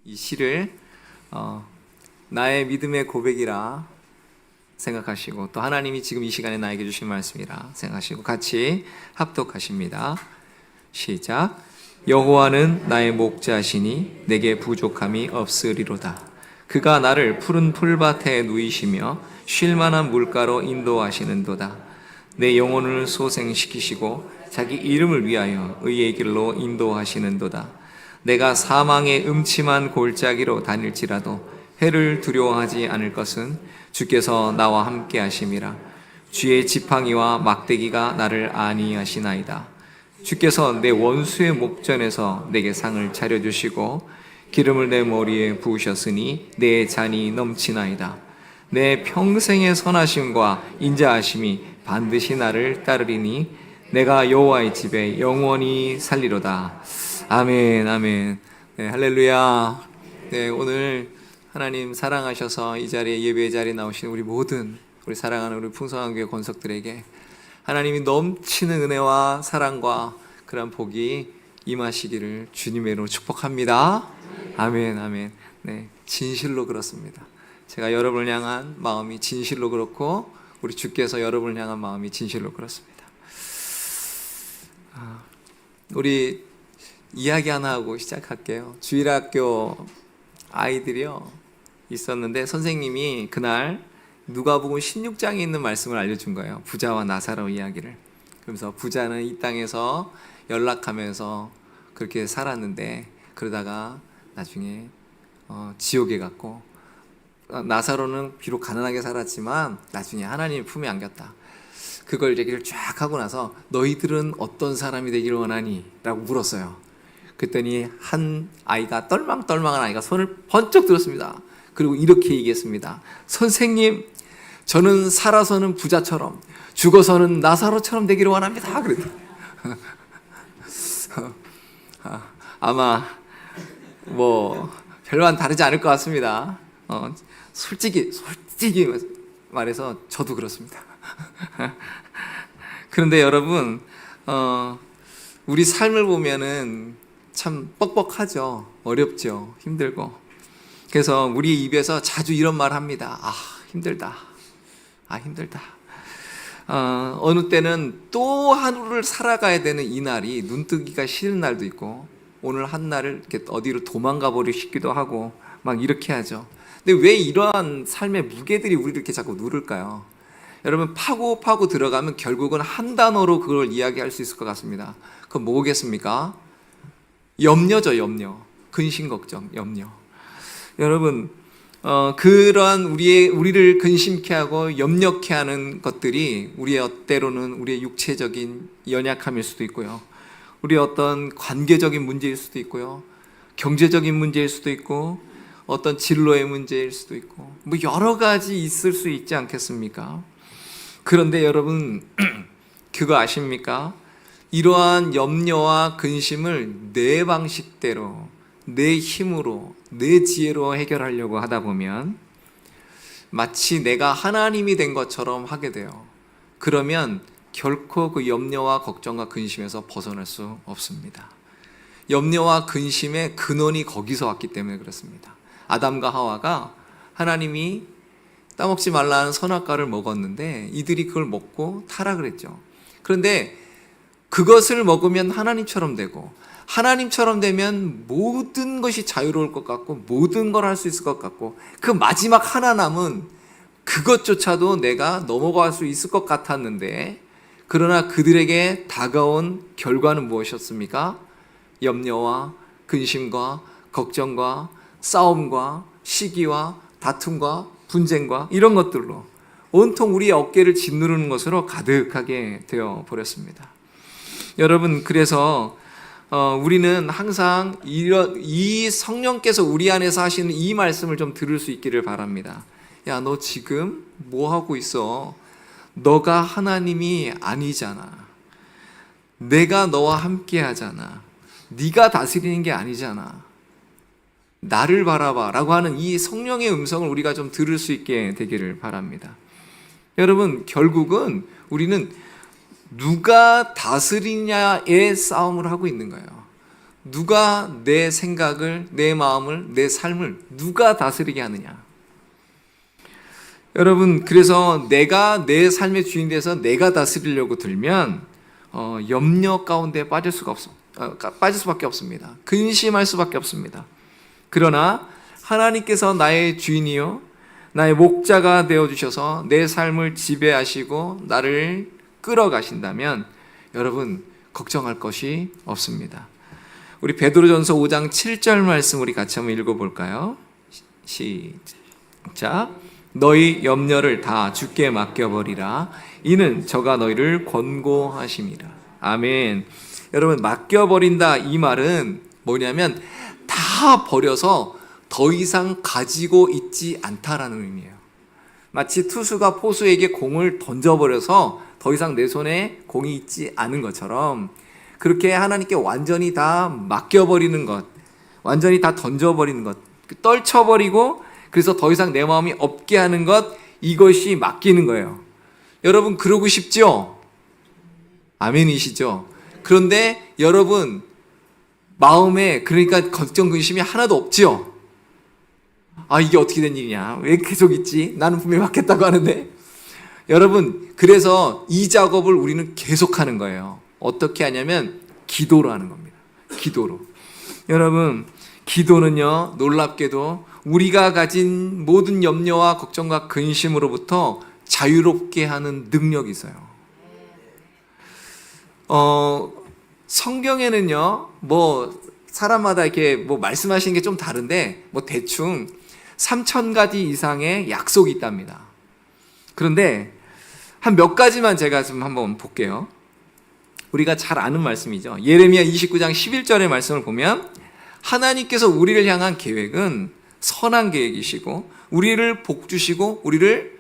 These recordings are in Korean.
이 시를 나의 믿음의 고백이라 생각하시고, 또 하나님이 지금 이 시간에 나에게 주신 말씀이라 생각하시고 같이 합독하십니다. 시작. 여호와는 나의 목자시니 내게 부족함이 없으리로다. 그가 나를 푸른 풀밭에 누이시며 쉴만한 물가로 인도하시는도다. 내 영혼을 소생시키시고 자기 이름을 위하여 의의 길로 인도하시는도다. 내가 사망의 음침한 골짜기로 다닐지라도 해를 두려워하지 않을 것은 주께서 나와 함께 하심이라. 주의 지팡이와 막대기가 나를 안위하시나이다. 주께서 내 원수의 목전에서 내게 상을 차려주시고 기름을 내 머리에 부으셨으니 내 잔이 넘치나이다. 내 평생의 선하심과 인자하심이 반드시 나를 따르리니 내가 여호와의 집에 영원히 살리로다. 아멘, 아멘. 네, 할렐루야. 네, 오늘 하나님 사랑하셔서 이 자리에, 예배의 자리에 나오신 우리 모든 우리 사랑하는 우리 풍성한 교회 권속들에게 하나님이 넘치는 은혜와 사랑과 그런 복이 임하시기를 주님의 이름으로 축복합니다. 아멘, 아멘. 네, 진실로 그렇습니다. 제가 여러분을 향한 마음이 진실로 그렇고 우리 주께서 여러분을 향한 마음이 진실로 그렇습니다. 우리 이야기 하나 하고 시작할게요. 주일학교 아이들이요 있었는데 선생님이 그날 누가복음 16장에 있는 말씀을 알려준 거예요. 부자와 나사로 이야기를. 그러면서 부자는 이 땅에서 연락하면서 그렇게 살았는데 그러다가 나중에 지옥에 갔고, 나사로는 비록 가난하게 살았지만 나중에 하나님의 품에 안겼다. 그걸 얘기를 쫙 하고 나서 너희들은 어떤 사람이 되기를 원하니? 라고 물었어요. 그랬더니 한 아이가, 떨망떨망한 아이가 손을 번쩍 들었습니다. 그리고 이렇게 얘기했습니다. 선생님, 저는 살아서는 부자처럼 죽어서는 나사로처럼 되기를 원합니다. 그랬더니 아마 뭐 별반 다르지 않을 것 같습니다. 솔직히 말해서 저도 그렇습니다. 그런데 여러분, 우리 삶을 보면은 참 뻑뻑하죠. 어렵죠. 힘들고. 그래서 우리 입에서 자주 이런 말 합니다. 아, 힘들다. 아, 힘들다. 어느 때는 또 하루를 살아가야 되는 이 날이 눈뜨기가 싫은 날도 있고, 오늘 한 날을 이렇게 어디로 도망가 버리고 싶기도 하고 막 이렇게 하죠. 근데 왜 이러한 삶의 무게들이 우리를 이렇게 자꾸 누를까요? 여러분, 파고 들어가면 결국은 한 단어로 그걸 이야기할 수 있을 것 같습니다. 그건 뭐겠습니까? 염려죠, 염려. 근심, 걱정, 염려. 여러분, 그러한 우리를 근심케 하고 염려케 하는 것들이 우리의 때로는 우리의 육체적인 연약함일 수도 있고요. 우리의 어떤 관계적인 문제일 수도 있고요. 경제적인 문제일 수도 있고, 어떤 진로의 문제일 수도 있고, 뭐 여러 가지 있을 수 있지 않겠습니까? 그런데 여러분, 그거 아십니까? 이러한 염려와 근심을 내 방식대로, 내 힘으로, 내 지혜로 해결하려고 하다 보면 마치 내가 하나님이 된 것처럼 하게 돼요. 그러면 결코 그 염려와 걱정과 근심에서 벗어날 수 없습니다. 염려와 근심의 근원이 거기서 왔기 때문에 그렇습니다. 아담과 하와가 하나님이 따먹지 말라는 선악과를 먹었는데 이들이 그걸 먹고 타락을 했죠. 그런데 그것을 먹으면 하나님처럼 되고, 하나님처럼 되면 모든 것이 자유로울 것 같고 모든 걸 할 수 있을 것 같고, 그 마지막 하나 남은 그것조차도 내가 넘어갈 수 있을 것 같았는데, 그러나 그들에게 다가온 결과는 무엇이었습니까? 염려와 근심과 걱정과 싸움과 시기와 다툼과 분쟁과 이런 것들로 온통 우리의 어깨를 짓누르는 것으로 가득하게 되어 버렸습니다. 여러분, 그래서 우리는 항상 이 성령께서 우리 안에서 하시는 이 말씀을 좀 들을 수 있기를 바랍니다. 야, 너 지금 뭐 하고 있어? 너가 하나님이 아니잖아. 내가 너와 함께 하잖아. 네가 다스리는 게 아니잖아. 나를 바라봐 라고 하는 이 성령의 음성을 우리가 좀 들을 수 있게 되기를 바랍니다. 여러분, 결국은 우리는 누가 다스리냐의 싸움을 하고 있는 거예요. 누가 내 생각을, 내 마음을, 내 삶을 누가 다스리게 하느냐? 여러분, 그래서 내가 내 삶의 주인 돼서 내가 다스리려고 들면 염려 가운데 빠질 수밖에 없습니다. 근심할 수밖에 없습니다. 그러나 하나님께서 나의 주인이요 나의 목자가 되어주셔서 내 삶을 지배하시고 나를 끌어가신다면 여러분 걱정할 것이 없습니다. 우리 베드로전서 5장 7절 말씀 우리 같이 한번 읽어볼까요? 시작. 너희 염려를 다 주께 맡겨버리라. 이는 저가 너희를 권고하심이라. 아멘. 여러분 맡겨버린다 이 말은 뭐냐면 다 버려서 더 이상 가지고 있지 않다라는 의미예요. 마치 투수가 포수에게 공을 던져버려서 더 이상 내 손에 공이 있지 않은 것처럼 그렇게 하나님께 완전히 다 맡겨버리는 것, 완전히 다 던져버리는 것, 떨쳐버리고 그래서 더 이상 내 마음이 없게 하는 것, 이것이 맡기는 거예요. 여러분 그러고 싶죠? 아멘이시죠? 그런데 여러분 마음에 그러니까 걱정 근심이 하나도 없죠? 아 이게 어떻게 된 일이냐? 왜 계속 있지? 나는 분명히 맡겠다고 하는데. 여러분 그래서 이 작업을 우리는 계속하는 거예요. 어떻게 하냐면 기도로 하는 겁니다. 기도로. 여러분 기도는요 놀랍게도 우리가 가진 모든 염려와 걱정과 근심으로부터 자유롭게 하는 능력이 있어요. 성경에는요 뭐 사람마다 이렇게 뭐 말씀하시는 게 좀 다른데 뭐 대충 3,000가지 이상의 약속이 있답니다. 그런데 한 몇 가지만 제가 좀 한번 볼게요. 우리가 잘 아는 말씀이죠. 예레미야 29장 11절의 말씀을 보면 하나님께서 우리를 향한 계획은 선한 계획이시고 우리를 복 주시고 우리를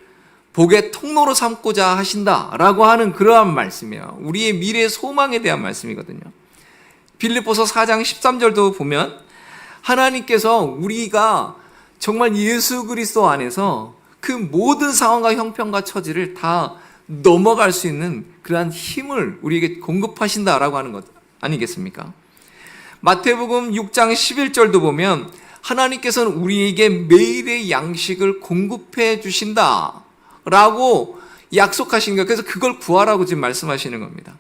복의 통로로 삼고자 하신다라고 하는 그러한 말씀이에요. 우리의 미래의 소망에 대한 말씀이거든요. 빌립보서 4장 13절도 보면 하나님께서 우리가 정말 예수 그리스도 안에서 그 모든 상황과 형편과 처지를 다 넘어갈 수 있는 그러한 힘을 우리에게 공급하신다라고 하는 것 아니겠습니까? 마태복음 6장 11절도 보면 하나님께서는 우리에게 매일의 양식을 공급해 주신다라고 약속하신 거예요. 그래서 그걸 구하라고 지금 말씀하시는 겁니다.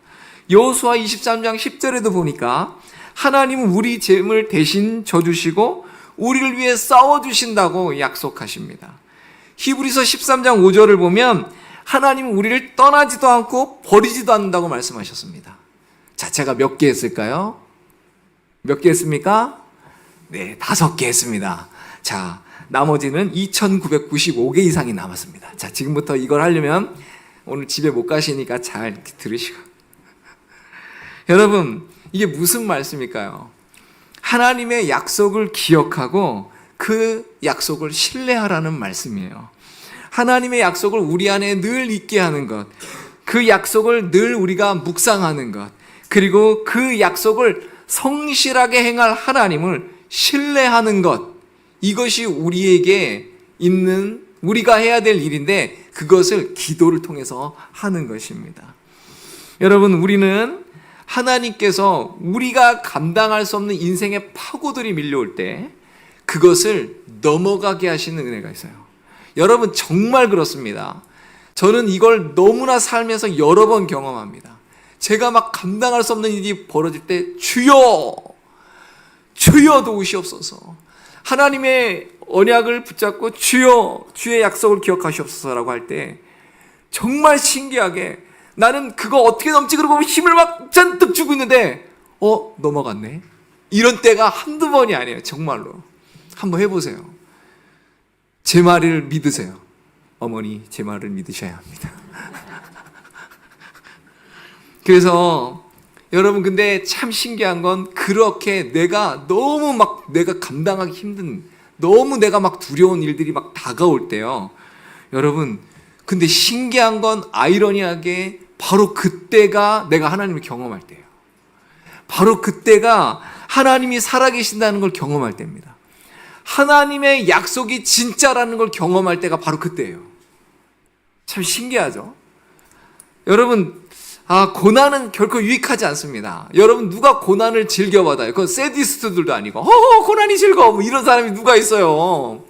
여호수아 23장 10절에도 보니까 하나님은 우리 죄를 대신 져주시고 우리를 위해 싸워주신다고 약속하십니다. 히브리서 13장 5절을 보면 하나님은 우리를 떠나지도 않고 버리지도 않는다고 말씀하셨습니다. 자, 제가 몇 개 했을까요? 몇 개 했습니까? 네, 5개 했습니다. 자, 나머지는 2,995개 이상이 남았습니다. 자, 지금부터 이걸 하려면 오늘 집에 못 가시니까 잘 들으시고. 여러분, 이게 무슨 말씀일까요? 하나님의 약속을 기억하고 그 약속을 신뢰하라는 말씀이에요. 하나님의 약속을 우리 안에 늘 있게 하는 것, 그 약속을 늘 우리가 묵상하는 것, 그리고 그 약속을 성실하게 행할 하나님을 신뢰하는 것, 이것이 우리에게 있는 우리가 해야 될 일인데 그것을 기도를 통해서 하는 것입니다. 여러분 우리는 하나님께서 우리가 감당할 수 없는 인생의 파고들이 밀려올 때 그것을 넘어가게 하시는 은혜가 있어요. 여러분 정말 그렇습니다. 저는 이걸 너무나 살면서 여러 번 경험합니다. 제가 막 감당할 수 없는 일이 벌어질 때 주여 도우시옵소서, 하나님의 언약을 붙잡고 주여 주의 약속을 기억하시옵소서라고 할 때 정말 신기하게 나는 그거 어떻게 넘지 그러고 힘을 막 잔뜩 주고 있는데 넘어갔네. 이런 때가 한두 번이 아니에요. 정말로 한번 해보세요. 제 말을 믿으세요. 어머니 제 말을 믿으셔야 합니다. 그래서 여러분 근데 참 신기한 건 그렇게 내가 너무 막 내가 감당하기 힘든 너무 내가 막 두려운 일들이 막 다가올 때요. 여러분 근데 신기한 건 아이러니하게 바로 그때가 내가 하나님을 경험할 때예요. 바로 그때가 하나님이 살아계신다는 걸 경험할 때입니다. 하나님의 약속이 진짜라는 걸 경험할 때가 바로 그때예요. 참 신기하죠? 여러분 고난은 결코 유익하지 않습니다. 여러분, 누가 고난을 즐겨받아요? 그건 세디스트들도 아니고, 고난이 즐거워. 뭐 이런 사람이 누가 있어요?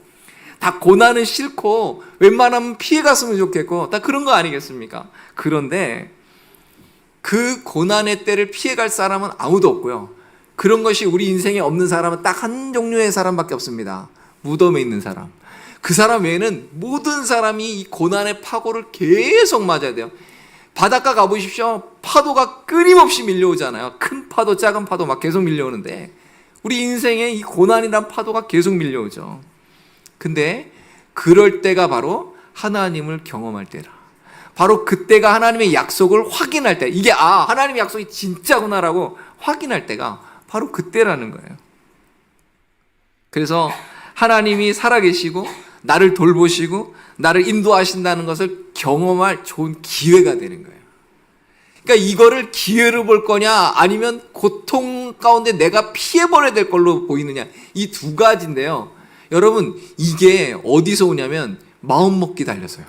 다 고난은 싫고, 웬만하면 피해갔으면 좋겠고, 다 그런 거 아니겠습니까? 그런데 그 고난의 때를 피해갈 사람은 아무도 없고요. 그런 것이 우리 인생에 없는 사람은 딱 한 종류의 사람밖에 없습니다. 무덤에 있는 사람. 그 사람 외에는 모든 사람이 이 고난의 파고를 계속 맞아야 돼요. 바닷가 가보십시오. 파도가 끊임없이 밀려오잖아요. 큰 파도, 작은 파도 막 계속 밀려오는데 우리 인생에 이 고난이란 파도가 계속 밀려오죠. 근데 그럴 때가 바로 하나님을 경험할 때라. 바로 그때가 하나님의 약속을 확인할 때, 이게 하나님의 약속이 진짜구나라고 확인할 때가 바로 그때라는 거예요. 그래서 하나님이 살아계시고 나를 돌보시고 나를 인도하신다는 것을 경험할 좋은 기회가 되는 거예요. 그러니까 이거를 기회로 볼 거냐 아니면 고통 가운데 내가 피해버려야 될 걸로 보이느냐, 이 두 가지인데요. 여러분, 이게 어디서 오냐면 마음먹기 달려서요.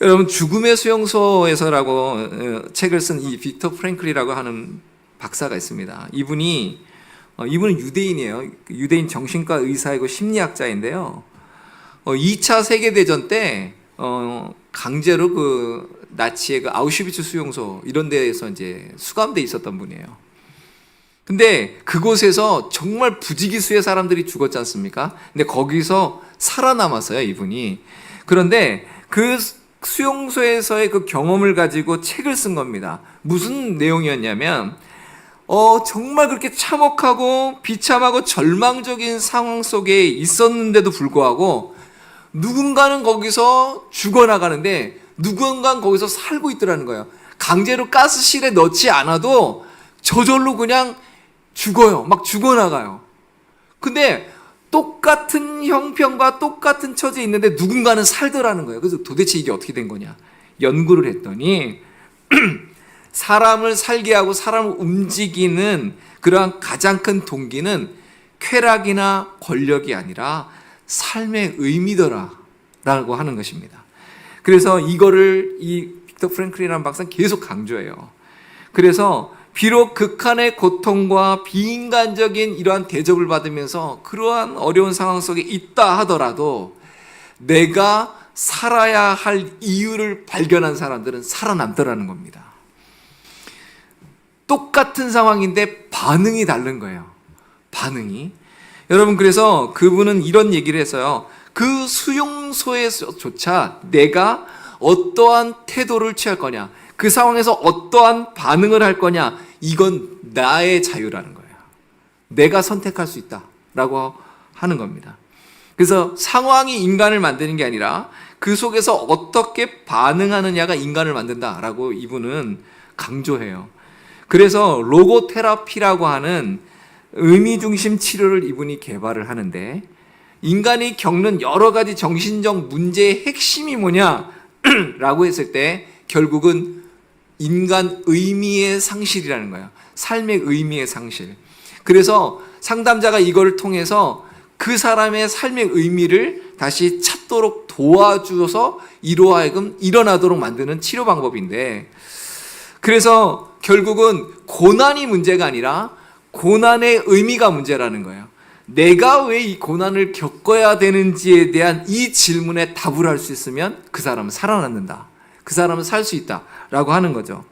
여러분, 죽음의 수용소에서라고 책을 쓴 이 빅터 프랭클이라고 하는 박사가 있습니다. 이분은 유대인이에요. 유대인 정신과 의사이고 심리학자인데요. 2차 세계대전 때 강제로 그 나치의 그 아우슈비츠 수용소 이런 데에서 이제 수감돼 있었던 분이에요. 근데 그곳에서 정말 부지기수의 사람들이 죽었지 않습니까? 근데 거기서 살아남았어요, 이분이. 그런데 그 수용소에서의 그 경험을 가지고 책을 쓴 겁니다. 무슨 내용이었냐면 정말 그렇게 참혹하고 비참하고 절망적인 상황 속에 있었는데도 불구하고 누군가는 거기서 죽어나가는데 누군가는 거기서 살고 있더라는 거예요. 강제로 가스실에 넣지 않아도 저절로 그냥 죽어요. 막 죽어나가요. 근데 똑같은 형편과 똑같은 처지에 있는데 누군가는 살더라는 거예요. 그래서 도대체 이게 어떻게 된 거냐 연구를 했더니 사람을 살게 하고 사람을 움직이는 그러한 가장 큰 동기는 쾌락이나 권력이 아니라 삶의 의미더라라고 하는 것입니다. 그래서 이거를 이 빅터 프랭클이라는 박사는 계속 강조해요. 그래서 비록 극한의 고통과 비인간적인 이러한 대접을 받으면서 그러한 어려운 상황 속에 있다 하더라도 내가 살아야 할 이유를 발견한 사람들은 살아남더라는 겁니다. 똑같은 상황인데 반응이 다른 거예요. 반응이. 여러분, 그래서 그분은 이런 얘기를 했어요. 그 수용소에서조차 내가 어떠한 태도를 취할 거냐, 그 상황에서 어떠한 반응을 할 거냐, 이건 나의 자유라는 거예요. 내가 선택할 수 있다라고 하는 겁니다. 그래서 상황이 인간을 만드는 게 아니라 그 속에서 어떻게 반응하느냐가 인간을 만든다라고 이분은 강조해요. 그래서 로고테라피라고 하는 의미중심 치료를 이분이 개발을 하는데, 인간이 겪는 여러 가지 정신적 문제의 핵심이 뭐냐라고 했을 때 결국은 인간 의미의 상실이라는 거예요. 삶의 의미의 상실. 그래서 상담자가 이걸 통해서 그 사람의 삶의 의미를 다시 찾도록 도와주어서 이로 하여금 일어나도록 만드는 치료 방법인데, 그래서 결국은 고난이 문제가 아니라 고난의 의미가 문제라는 거예요. 내가 왜 이 고난을 겪어야 되는지에 대한 이 질문에 답을 할 수 있으면 그 사람은 살아남는다. 그 사람은 살 수 있다라고 하는 거죠.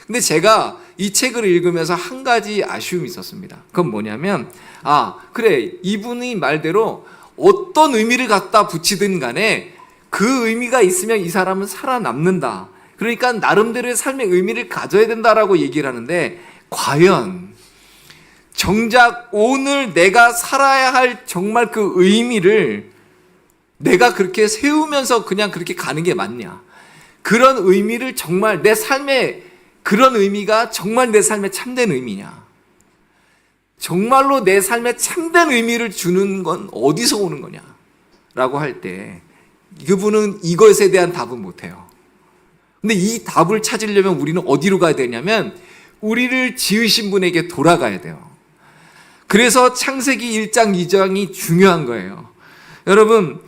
근데 제가 이 책을 읽으면서 한 가지 아쉬움이 있었습니다. 그건 뭐냐면, 그래, 이분이 말대로 어떤 의미를 갖다 붙이든 간에 그 의미가 있으면 이 사람은 살아남는다. 그러니까 나름대로의 삶의 의미를 가져야 된다라고 얘기를 하는데, 과연 정작 오늘 내가 살아야 할 정말 그 의미를 내가 그렇게 세우면서 그냥 그렇게 가는 게 맞냐? 그런 의미를 정말 내 삶에, 그런 의미가 정말 내 삶에 참된 의미냐? 정말로 내 삶에 참된 의미를 주는 건 어디서 오는 거냐? 라고 할 때 그분은 이것에 대한 답은 못해요. 근데 이 답을 찾으려면 우리는 어디로 가야 되냐면 우리를 지으신 분에게 돌아가야 돼요. 그래서 창세기 1장 2장이 중요한 거예요. 여러분,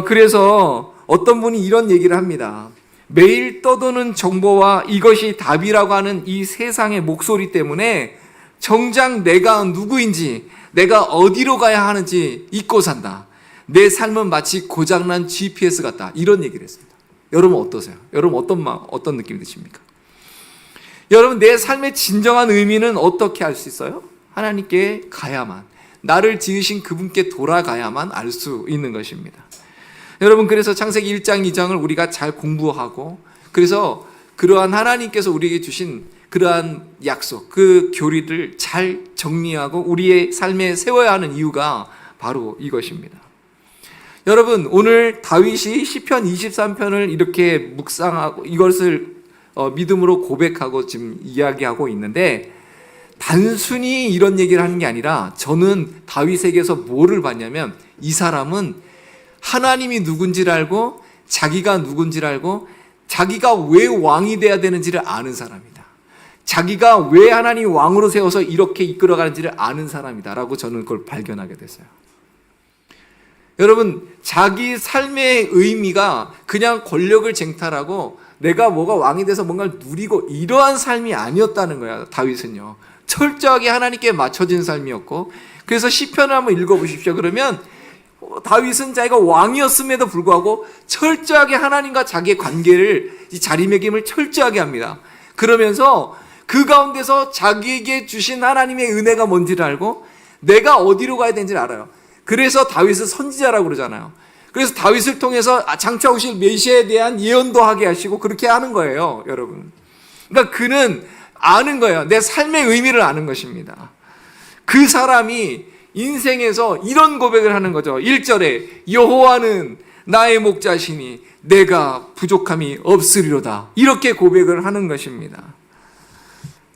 그래서 어떤 분이 이런 얘기를 합니다. 매일 떠도는 정보와 이것이 답이라고 하는 이 세상의 목소리 때문에 정작 내가 누구인지, 내가 어디로 가야 하는지 잊고 산다. 내 삶은 마치 고장난 GPS 같다. 이런 얘기를 했습니다. 여러분 어떠세요? 여러분 어떤 느낌이 드십니까? 여러분, 내 삶의 진정한 의미는 어떻게 알 수 있어요? 하나님께 가야만, 나를 지으신 그분께 돌아가야만 알 수 있는 것입니다. 여러분, 그래서 창세기 1장 2장을 우리가 잘 공부하고, 그래서 그러한 하나님께서 우리에게 주신 그러한 약속, 그 교리를 잘 정리하고 우리의 삶에 세워야 하는 이유가 바로 이것입니다. 여러분, 오늘 다윗이 시편 23편을 이렇게 묵상하고 이것을 믿음으로 고백하고 지금 이야기하고 있는데, 단순히 이런 얘기를 하는 게 아니라 저는 다윗에게서 뭐를 봤냐면, 이 사람은 하나님이 누군지를 알고 자기가 누군지를 알고 자기가 왜 왕이 돼야 되는지를 아는 사람이다. 자기가 왜 하나님이 왕으로 세워서 이렇게 이끌어가는지를 아는 사람이다 라고 저는 그걸 발견하게 됐어요. 여러분, 자기 삶의 의미가 그냥 권력을 쟁탈하고 내가 뭐가 왕이 돼서 뭔가를 누리고 이러한 삶이 아니었다는 거야. 다윗은요, 철저하게 하나님께 맞춰진 삶이었고, 그래서 시편을 한번 읽어보십시오. 그러면 다윗은 자기가 왕이었음에도 불구하고 철저하게 하나님과 자기의 관계를, 이 자리매김을 철저하게 합니다. 그러면서 그 가운데서 자기에게 주신 하나님의 은혜가 뭔지를 알고 내가 어디로 가야 되는지를 알아요. 그래서 다윗을 선지자라고 그러잖아요. 그래서 다윗을 통해서 장차 오실 메시아에 대한 예언도 하게 하시고 그렇게 하는 거예요, 여러분. 그러니까 그는 아는 거예요. 내 삶의 의미를 아는 것입니다. 그 사람이 인생에서 이런 고백을 하는 거죠. 1절에 여호와는 나의 목자시니 내가 부족함이 없으리로다. 이렇게 고백을 하는 것입니다.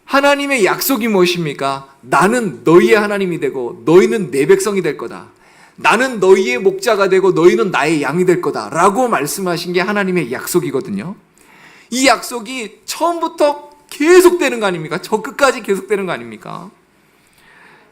하나님의 약속이 무엇입니까? 나는 너희의 하나님이 되고 너희는 내 백성이 될 거다. 나는 너희의 목자가 되고 너희는 나의 양이 될 거다 라고 말씀하신 게 하나님의 약속이거든요. 이 약속이 처음부터 계속되는 거 아닙니까? 저 끝까지 계속되는 거 아닙니까?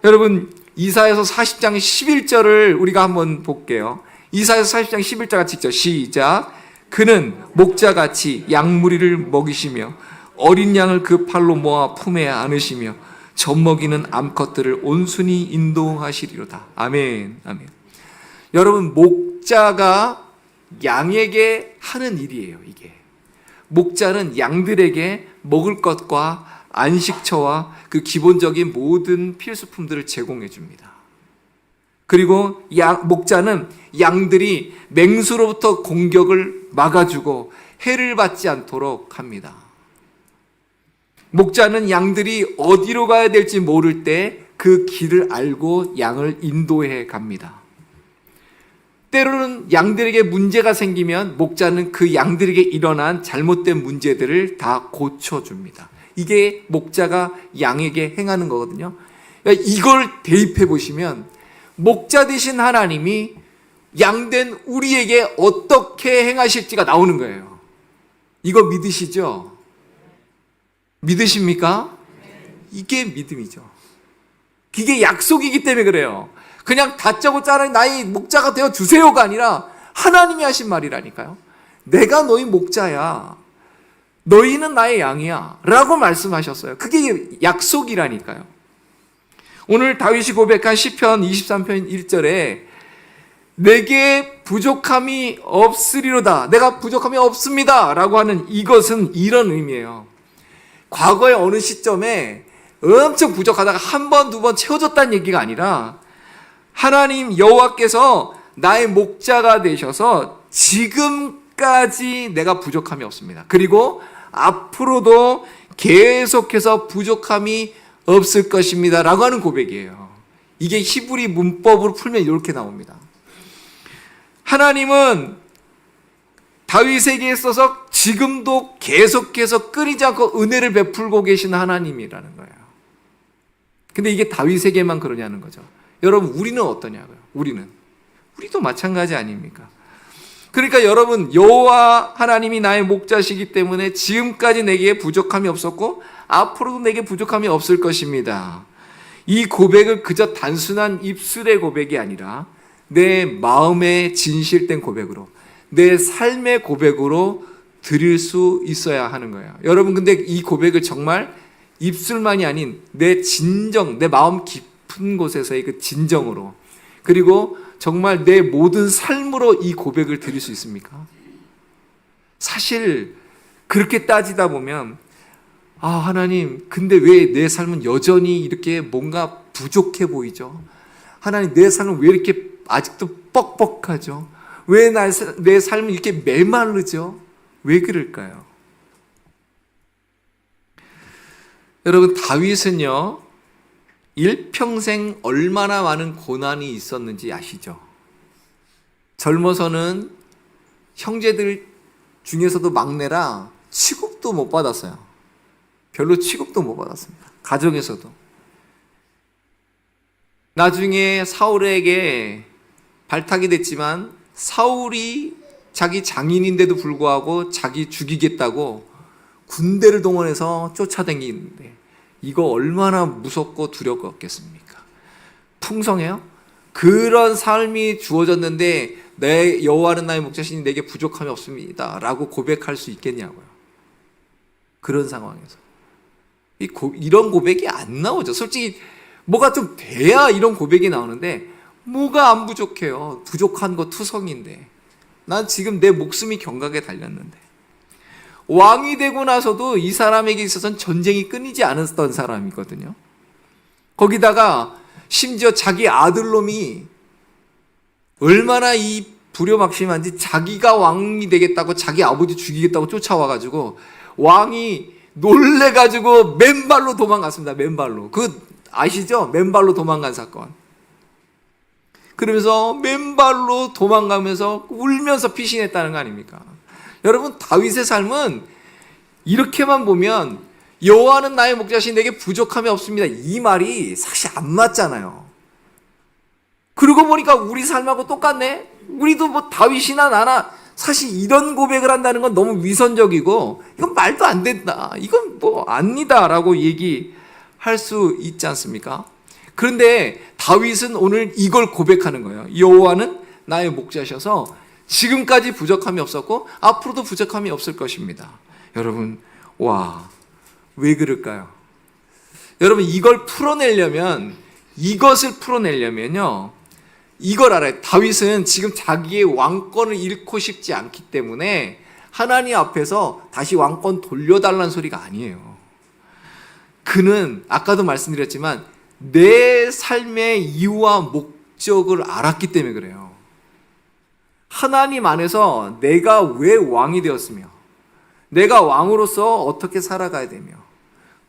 여러분, 이사야서 40장 11절을 우리가 한번 볼게요. 이사야서 40장 11절 같이 읽죠. 시작. 그는 목자같이 양무리를 먹이시며 어린 양을 그 팔로 모아 품에 안으시며 젖먹이는 암컷들을 온순히 인도하시리로다. 아멘. 아멘. 여러분, 목자가 양에게 하는 일이에요. 이게 목자는 양들에게 먹을 것과 안식처와 그 기본적인 모든 필수품들을 제공해 줍니다. 그리고 목자는 양들이 맹수로부터 공격을 막아주고 해를 받지 않도록 합니다. 목자는 양들이 어디로 가야 될지 모를 때 그 길을 알고 양을 인도해 갑니다. 때로는 양들에게 문제가 생기면 목자는 그 양들에게 일어난 잘못된 문제들을 다 고쳐줍니다. 이게 목자가 양에게 행하는 거거든요. 이걸 대입해 보시면 목자 되신 하나님이 양된 우리에게 어떻게 행하실지가 나오는 거예요. 이거 믿으시죠? 믿으십니까? 이게 믿음이죠. 이게 약속이기 때문에 그래요. 그냥 다짜고짜 나의 목자가 되어 주세요가 아니라 하나님이 하신 말이라니까요. 내가 너희 목자야. 너희는 나의 양이야 라고 말씀하셨어요. 그게 약속이라니까요. 오늘 다윗이 고백한 시편 23편 1절에 내게 부족함이 없으리로다. 내가 부족함이 없습니다 라고 하는 이것은 이런 의미예요. 과거의 어느 시점에 엄청 부족하다가 한 번, 두 번 채워졌다는 얘기가 아니라 하나님 여호와께서 나의 목자가 되셔서 지금까지 내가 부족함이 없습니다. 그리고 앞으로도 계속해서 부족함이 없을 것입니다 라고 하는 고백이에요. 이게 히브리 문법으로 풀면 이렇게 나옵니다. 하나님은 다윗에게 있어서 지금도 계속해서 끊이지 않고 은혜를 베풀고 계신 하나님이라는 거예요. 근데 이게 다윗에게만 그러냐는 거죠. 여러분, 우리는 어떠냐고요? 우리도 마찬가지 아닙니까? 그러니까 여러분, 여호와 하나님이 나의 목자시기 때문에 지금까지 내게 부족함이 없었고 앞으로도 내게 부족함이 없을 것입니다. 이 고백을 그저 단순한 입술의 고백이 아니라 내 마음에 진실된 고백으로, 내 삶의 고백으로 드릴 수 있어야 하는 거예요. 여러분, 근데 이 고백을 정말 입술만이 아닌 내 진정, 내 마음 깊은 곳에서의 그 진정으로, 그리고 정말 내 모든 삶으로 이 고백을 드릴 수 있습니까? 사실 그렇게 따지다 보면 하나님, 근데 왜 내 삶은 여전히 이렇게 뭔가 부족해 보이죠? 하나님, 내 삶은 왜 이렇게 아직도 뻑뻑하죠? 왜 내 삶은 이렇게 메마르죠? 왜 그럴까요? 여러분, 다윗은요, 일평생 얼마나 많은 고난이 있었는지 아시죠? 젊어서는 형제들 중에서도 막내라 취급도 못 받았어요. 별로 취급도 못 받았습니다. 가정에서도. 나중에 사울에게 발탁이 됐지만 사울이 자기 장인인데도 불구하고 자기 죽이겠다고 군대를 동원해서 쫓아다니는데 이거 얼마나 무섭고 두렵겠습니까? 풍성해요? 그런 삶이 주어졌는데 내 여호와는 나의 목자시니 내게 부족함이 없습니다 라고 고백할 수 있겠냐고요. 그런 상황에서 이런 고백이 안 나오죠. 솔직히 뭐가 좀 돼야 이런 고백이 나오는데 뭐가 안 부족해요. 부족한 거 투성인데 난 지금 내 목숨이 경각에 달렸는데. 왕이 되고 나서도 이 사람에게 있어서는 전쟁이 끊이지 않았던 사람이거든요. 거기다가 심지어 자기 아들놈이 얼마나 이 불효막심한지 자기가 왕이 되겠다고 자기 아버지 죽이겠다고 쫓아와가지고 왕이 놀래가지고 맨발로 도망갔습니다. 맨발로. 아시죠? 맨발로 도망간 사건. 그러면서 맨발로 도망가면서 울면서 피신했다는 거 아닙니까? 여러분, 다윗의 삶은 이렇게만 보면 여호와는 나의 목자시니 내게 부족함이 없습니다. 이 말이 사실 안 맞잖아요. 그러고 보니까 우리 삶하고 똑같네? 우리도 뭐 다윗이나 나나 사실 이런 고백을 한다는 건 너무 위선적이고 이건 말도 안 된다. 이건 뭐 아니다 라고 얘기할 수 있지 않습니까? 그런데 다윗은 오늘 이걸 고백하는 거예요. 여호와는 나의 목자셔서 지금까지 부족함이 없었고 앞으로도 부족함이 없을 것입니다. 여러분, 왜 그럴까요? 여러분, 이것을 풀어내려면요, 이걸 알아요. 다윗은 지금 자기의 왕권을 잃고 싶지 않기 때문에 하나님 앞에서 다시 왕권 돌려달라는 소리가 아니에요. 그는 아까도 말씀드렸지만 내 삶의 이유와 목적을 알았기 때문에 그래요. 하나님 안에서 내가 왜 왕이 되었으며 내가 왕으로서 어떻게 살아가야 되며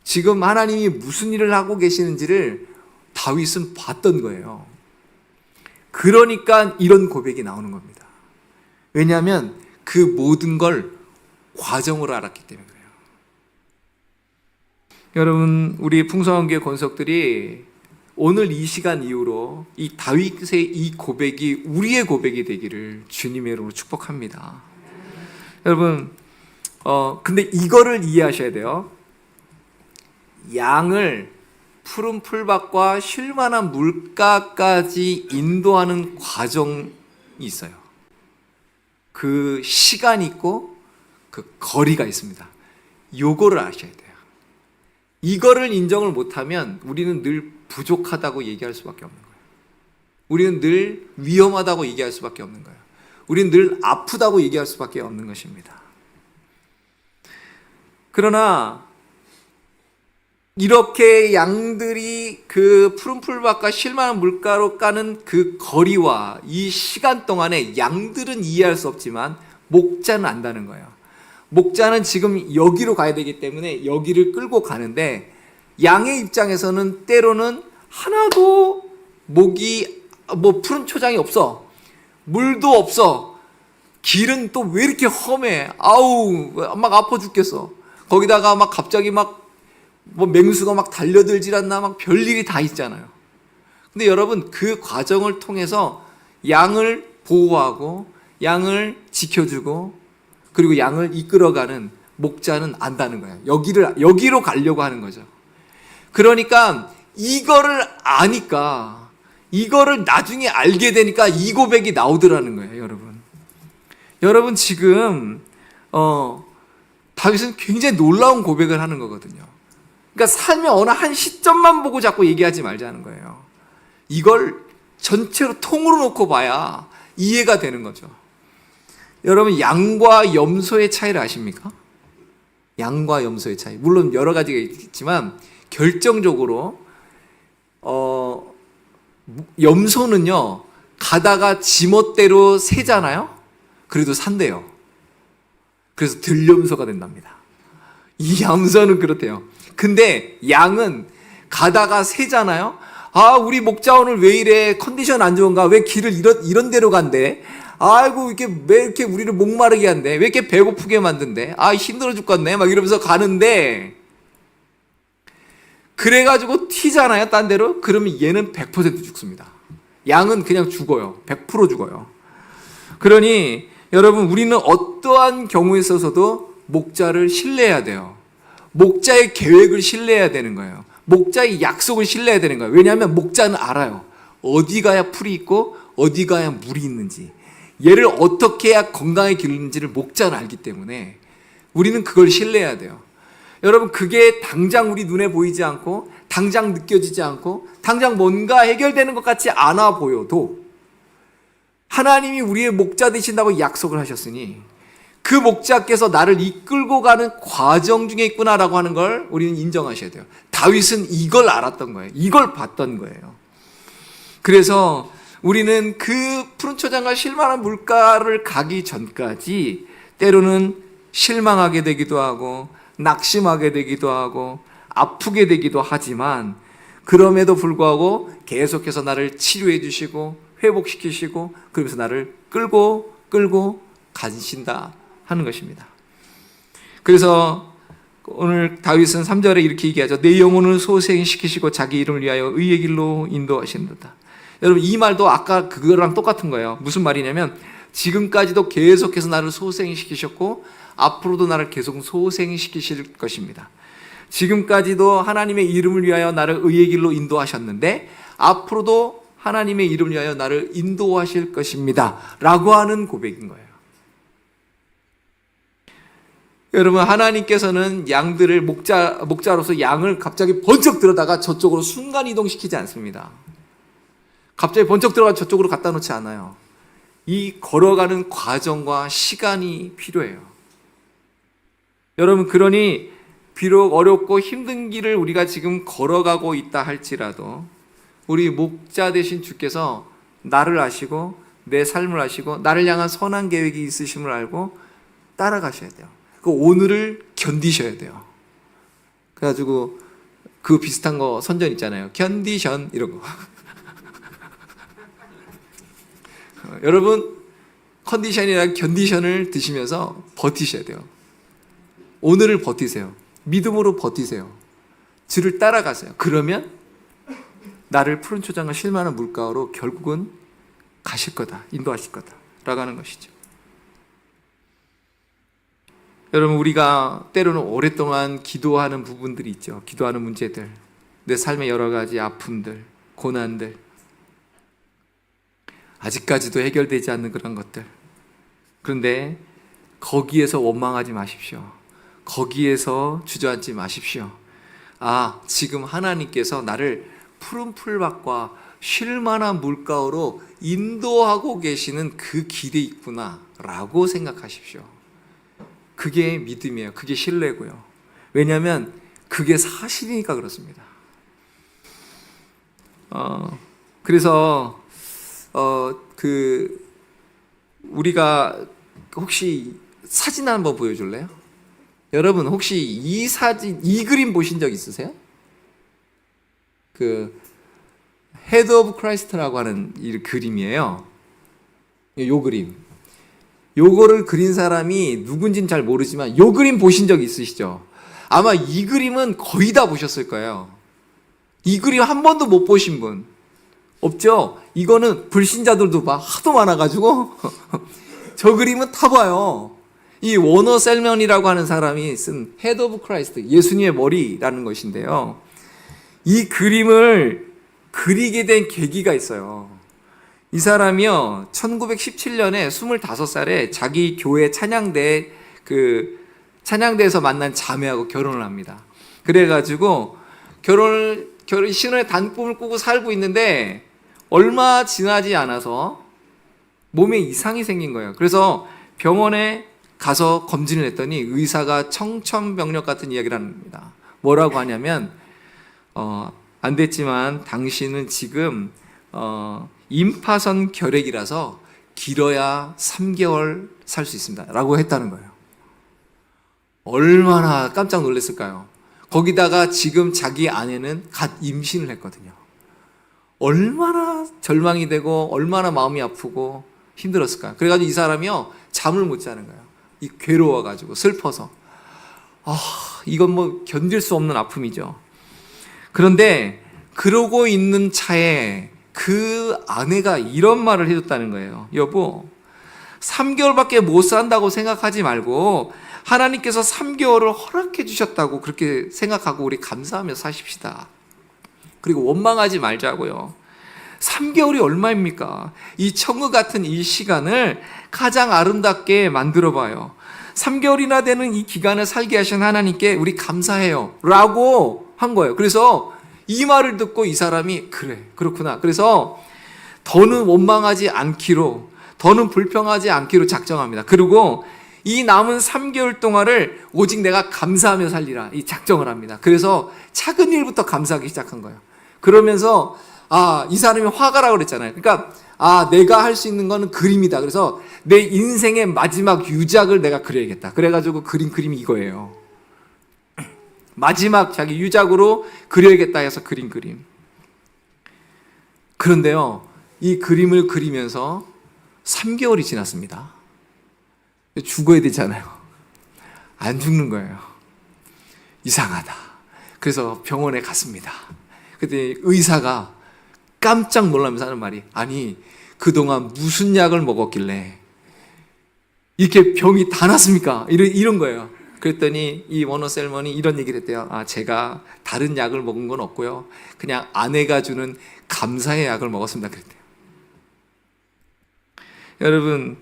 지금 하나님이 무슨 일을 하고 계시는지를 다윗은 봤던 거예요. 그러니까 이런 고백이 나오는 겁니다. 왜냐하면 그 모든 걸 과정으로 알았기 때문에 그래요. 여러분, 우리 풍성한 교회 권속들이 오늘 이 시간 이후로 이 다윗의 이 고백이 우리의 고백이 되기를 주님의 이름으로 축복합니다. 여러분, 근데 이거를 이해하셔야 돼요. 양을 푸른 풀밭과 쉴만한 물가까지 인도하는 과정이 있어요. 그 시간이 있고 그 거리가 있습니다. 요거를 아셔야 돼요. 이거를 인정을 못하면 우리는 늘 부족하다고 얘기할 수밖에 없는 거예요. 우리는 늘 위험하다고 얘기할 수밖에 없는 거예요. 우리는 늘 아프다고 얘기할 수밖에 없는 것입니다. 그러나 이렇게 양들이 그 푸른 풀밭과 쉴만한 물가로 가는 그 거리와 이 시간 동안에 양들은 이해할 수 없지만 목자는 안다는 거예요. 목자는 지금 여기로 가야 되기 때문에 여기를 끌고 가는데 양의 입장에서는 때로는 하나도 푸른 초장이 없어. 물도 없어. 길은 또 왜 이렇게 험해. 막 아파 죽겠어. 거기다가 막 갑자기 맹수가 막 달려들질 않나 막 별일이 다 있잖아요. 근데 여러분, 그 과정을 통해서 양을 보호하고 양을 지켜주고 그리고 양을 이끌어가는 목자는 안다는 거예요. 여기로 가려고 하는 거죠. 그러니까 이거를 아니까, 이거를 나중에 알게 되니까 이 고백이 나오더라는 거예요, 여러분. 여러분, 지금 다윗은 굉장히 놀라운 고백을 하는 거거든요. 그러니까 삶의 어느 한 시점만 보고 자꾸 얘기하지 말자는 거예요. 이걸 전체로 통으로 놓고 봐야 이해가 되는 거죠. 여러분, 양과 염소의 차이를 아십니까? 양과 염소의 차이. 물론 여러 가지가 있지만 결정적으로 염소는요, 가다가 지멋대로 새잖아요. 그래도 산대요. 그래서 들염소가 된답니다. 이 염소는 그렇대요. 근데 양은 가다가 새잖아요. 아, 우리 목자 오늘 왜 이래? 컨디션 안 좋은가? 왜 길을 이런 데로 간대? 아이고, 왜 이렇게 우리를 목마르게 한대? 왜 이렇게 배고프게 만든대? 아, 힘들어 죽겠네? 막 이러면서 가는데, 그래가지고 튀잖아요, 딴 데로? 그러면 얘는 100% 죽습니다. 양은 그냥 죽어요. 100% 죽어요. 그러니, 여러분, 우리는 어떠한 경우에 있어서도 목자를 신뢰해야 돼요. 목자의 계획을 신뢰해야 되는 거예요. 목자의 약속을 신뢰해야 되는 거예요. 왜냐하면 목자는 알아요. 어디 가야 풀이 있고 어디 가야 물이 있는지, 얘를 어떻게 해야 건강하게 기르는지를 목자는 알기 때문에 우리는 그걸 신뢰해야 돼요. 여러분, 그게 당장 우리 눈에 보이지 않고 당장 느껴지지 않고 당장 뭔가 해결되는 것 같이 않아 보여도 하나님이 우리의 목자 되신다고 약속을 하셨으니 그 목자께서 나를 이끌고 가는 과정 중에 있구나라고 하는 걸 우리는 인정하셔야 돼요. 다윗은 이걸 알았던 거예요. 이걸 봤던 거예요. 그래서 우리는 그 푸른 초장과 실만한 물가를 가기 전까지 때로는 실망하게 되기도 하고 낙심하게 되기도 하고 아프게 되기도 하지만, 그럼에도 불구하고 계속해서 나를 치료해 주시고 회복시키시고 그러면서 나를 끌고 가신다 하는 것입니다. 그래서 오늘 다윗은 3절에 이렇게 얘기하죠. 내 영혼을 소생시키시고 자기 이름을 위하여 의의 길로 인도하신다. 여러분, 이 말도 아까 그거랑 똑같은 거예요. 무슨 말이냐면 지금까지도 계속해서 나를 소생시키셨고 앞으로도 나를 계속 소생시키실 것입니다. 지금까지도 하나님의 이름을 위하여 나를 의의 길로 인도하셨는데 앞으로도 하나님의 이름을 위하여 나를 인도하실 것입니다 라고 하는 고백인 거예요. 여러분, 하나님께서는 양들을 목자로서 양을 갑자기 번쩍 들어다가 저쪽으로 순간 이동시키지 않습니다. 갑자기 번쩍 들어가 저쪽으로 갖다 놓지 않아요. 이 걸어가는 과정과 시간이 필요해요. 여러분, 그러니 비록 어렵고 힘든 길을 우리가 지금 걸어가고 있다 할지라도 우리 목자 되신 주께서 나를 아시고 내 삶을 아시고 나를 향한 선한 계획이 있으심을 알고 따라가셔야 돼요. 그 오늘을 견디셔야 돼요. 그래가지고 그 비슷한 거 선전 있잖아요. 견디션 이런 거. 여러분, 컨디션이랑 견디션을 드시면서 버티셔야 돼요. 오늘을 버티세요. 믿음으로 버티세요. 주를 따라가세요. 그러면 나를 푸른 초장과 실만한 물가로 결국은 가실 거다, 인도하실 거다 라고 하는 것이죠. 여러분, 우리가 때로는 오랫동안 기도하는 부분들이 있죠. 기도하는 문제들, 내 삶의 여러 가지 아픔들, 고난들, 아직까지도 해결되지 않는 그런 것들. 그런데 거기에서 원망하지 마십시오. 거기에서 주저앉지 마십시오. 아, 지금 하나님께서 나를 푸른 풀밭과 쉴만한 물가로 인도하고 계시는 그 길이 있구나 라고 생각하십시오. 그게 믿음이에요. 그게 신뢰고요. 왜냐하면 그게 사실이니까 그렇습니다. 그래서 우리가 혹시 사진 한번 보여줄래요? 여러분, 혹시 이 사진, 이 그림 보신 적 있으세요? 그 헤드 오브 크라이스트라고 하는 이 그림이에요. 요 그림. 요거를 그린 사람이 누군지는 잘 모르지만 요 그림 보신 적 있으시죠? 아마 이 그림은 거의 다 보셨을 거예요. 이 그림 한 번도 못 보신 분 없죠? 이거는 불신자들도 막 하도 많아가지고 저 그림은 다 봐요. 이 워너 셀먼이라고 하는 사람이 쓴 헤드 오브 크라이스트, 예수님의 머리라는 것인데요. 이 그림을 그리게 된 계기가 있어요. 이 사람이요, 1917년에 25살에 자기 교회 찬양대 그 찬양대에서 만난 자매하고 결혼을 합니다. 그래가지고 결혼 신혼의 단꿈을 꾸고 살고 있는데 얼마 지나지 않아서 몸에 이상이 생긴 거예요. 그래서 병원에 가서 검진을 했더니 의사가 청천벽력 같은 이야기를 합니다. 뭐라고 하냐면 안 됐지만 당신은 지금 임파선 결핵이라서 길어야 3개월 살 수 있습니다 라고 했다는 거예요. 얼마나 깜짝 놀랐을까요? 거기다가 지금 자기 아내는 갓 임신을 했거든요. 얼마나 절망이 되고 얼마나 마음이 아프고 힘들었을까요? 그래가지고 이 사람이요 잠을 못 자는 거예요. 이 괴로워가지고 슬퍼서 이건 뭐 견딜 수 없는 아픔이죠. 그런데 그러고 있는 차에 그 아내가 이런 말을 해줬다는 거예요. 여보, 3개월밖에 못 산다고 생각하지 말고 하나님께서 3개월을 허락해 주셨다고 그렇게 생각하고 우리 감사하며 사십시다. 그리고 원망하지 말자고요. 3개월이 얼마입니까? 이 천국 같은 이 시간을 가장 아름답게 만들어 봐요. 3개월이나 되는 이 기간을 살게 하신 하나님께 우리 감사해요 라고 한 거예요. 그래서 이 말을 듣고 이 사람이 그래 그렇구나. 그래서 더는 원망하지 않기로, 더는 불평하지 않기로 작정합니다. 그리고 이 남은 3개월 동안을 오직 내가 감사하며 살리라 이 작정을 합니다. 그래서 작은 일부터 감사하기 시작한 거예요. 그러면서 이 사람이 화가라고 그랬잖아요. 그러니까 내가 할 수 있는 거는 그림이다. 그래서 내 인생의 마지막 유작을 내가 그려야겠다. 그래가지고 그린 그림이 이거예요. 마지막 자기 유작으로 그려야겠다 해서 그린 그림. 그런데요, 이 그림을 그리면서 3개월이 지났습니다. 죽어야 되잖아요. 안 죽는 거예요. 이상하다. 그래서 병원에 갔습니다. 그때 의사가 깜짝 놀라면서 하는 말이, 아니 그동안 무슨 약을 먹었길래 이렇게 병이 다 났습니까? 이런 거예요. 그랬더니 이 워너 셀먼이 이런 얘기를 했대요. 제가 다른 약을 먹은 건 없고요, 그냥 아내가 주는 감사의 약을 먹었습니다 그랬대요. 여러분,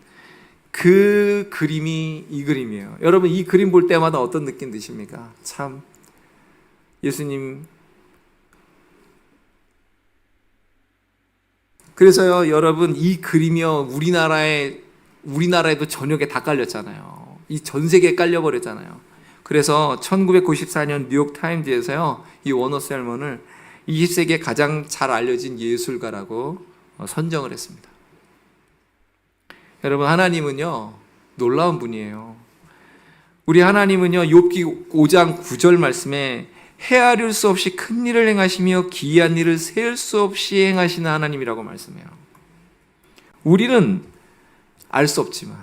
그 그림이 이 그림이에요. 여러분, 이 그림 볼 때마다 어떤 느낌 드십니까? 참 예수님. 그래서요, 여러분, 이 그림이요 우리나라에도 저녁에 다 깔렸잖아요. 이 전 세계에 깔려버렸잖아요. 그래서 1994년 뉴욕 타임즈에서요, 이 워너 셀먼을 20세기에 가장 잘 알려진 예술가라고 선정을 했습니다. 여러분, 하나님은요 놀라운 분이에요. 우리 하나님은요 욥기 5장 9절 말씀에 헤아릴 수 없이 큰 일을 행하시며 기이한 일을 셀 수 없이 행하시는 하나님이라고 말씀해요. 우리는 알 수 없지만,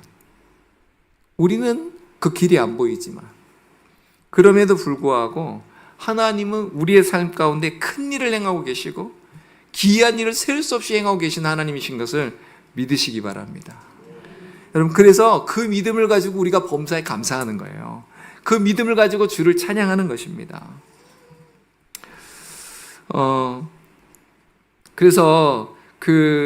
우리는 그 길이 안 보이지만, 그럼에도 불구하고 하나님은 우리의 삶 가운데 큰 일을 행하고 계시고 기이한 일을 셀 수 없이 행하고 계신 하나님이신 것을 믿으시기 바랍니다. 여러분, 그래서 그 믿음을 가지고 우리가 범사에 감사하는 거예요. 그 믿음을 가지고 주를 찬양하는 것입니다. 그래서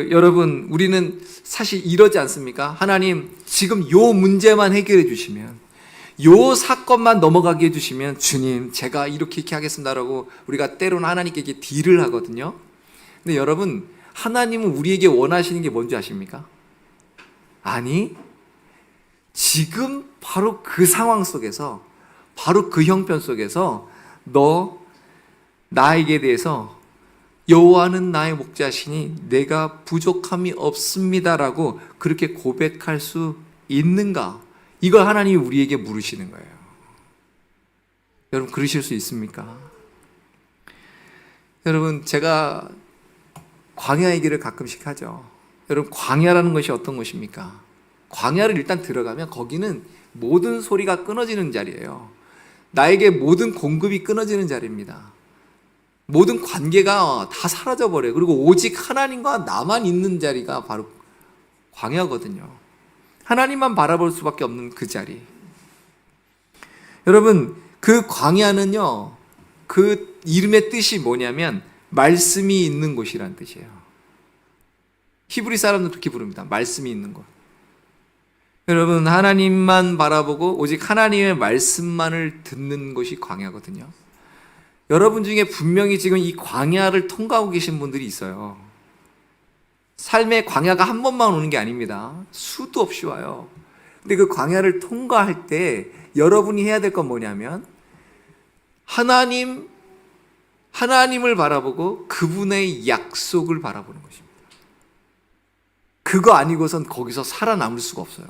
여러분, 우리는 사실 이러지 않습니까? 하나님, 지금 요 문제만 해결해 주시면, 요 사건만 넘어가게 해주시면, 주님 제가 이렇게 하겠습니다라고 우리가 때로는 하나님께 딜을 하거든요. 근데 여러분, 하나님은 우리에게 원하시는 게 뭔지 아십니까? 아니, 지금 바로 그 상황 속에서, 바로 그 형편 속에서 나에게 대해서 여호와는 나의 목자시니 내가 부족함이 없습니다라고 그렇게 고백할 수 있는가? 이걸 하나님이 우리에게 물으시는 거예요. 여러분, 그러실 수 있습니까? 여러분, 제가 광야 얘기를 가끔씩 하죠. 여러분, 광야라는 것이 어떤 것입니까? 광야를 일단 들어가면 거기는 모든 소리가 끊어지는 자리예요. 나에게 모든 공급이 끊어지는 자리입니다. 모든 관계가 다 사라져버려요. 그리고 오직 하나님과 나만 있는 자리가 바로 광야거든요. 하나님만 바라볼 수밖에 없는 그 자리. 여러분, 그 광야는요, 그 이름의 뜻이 뭐냐면 말씀이 있는 곳이라는 뜻이에요. 히브리 사람들은 그렇게 부릅니다. 말씀이 있는 곳. 여러분, 하나님만 바라보고 오직 하나님의 말씀만을 듣는 것이 광야거든요. 여러분 중에 분명히 지금 이 광야를 통과하고 계신 분들이 있어요. 삶의 광야가 한 번만 오는 게 아닙니다. 수도 없이 와요. 근데 그 광야를 통과할 때 여러분이 해야 될 건 뭐냐면 하나님을 바라보고 그분의 약속을 바라보는 것입니다. 그거 아니고선 거기서 살아남을 수가 없어요.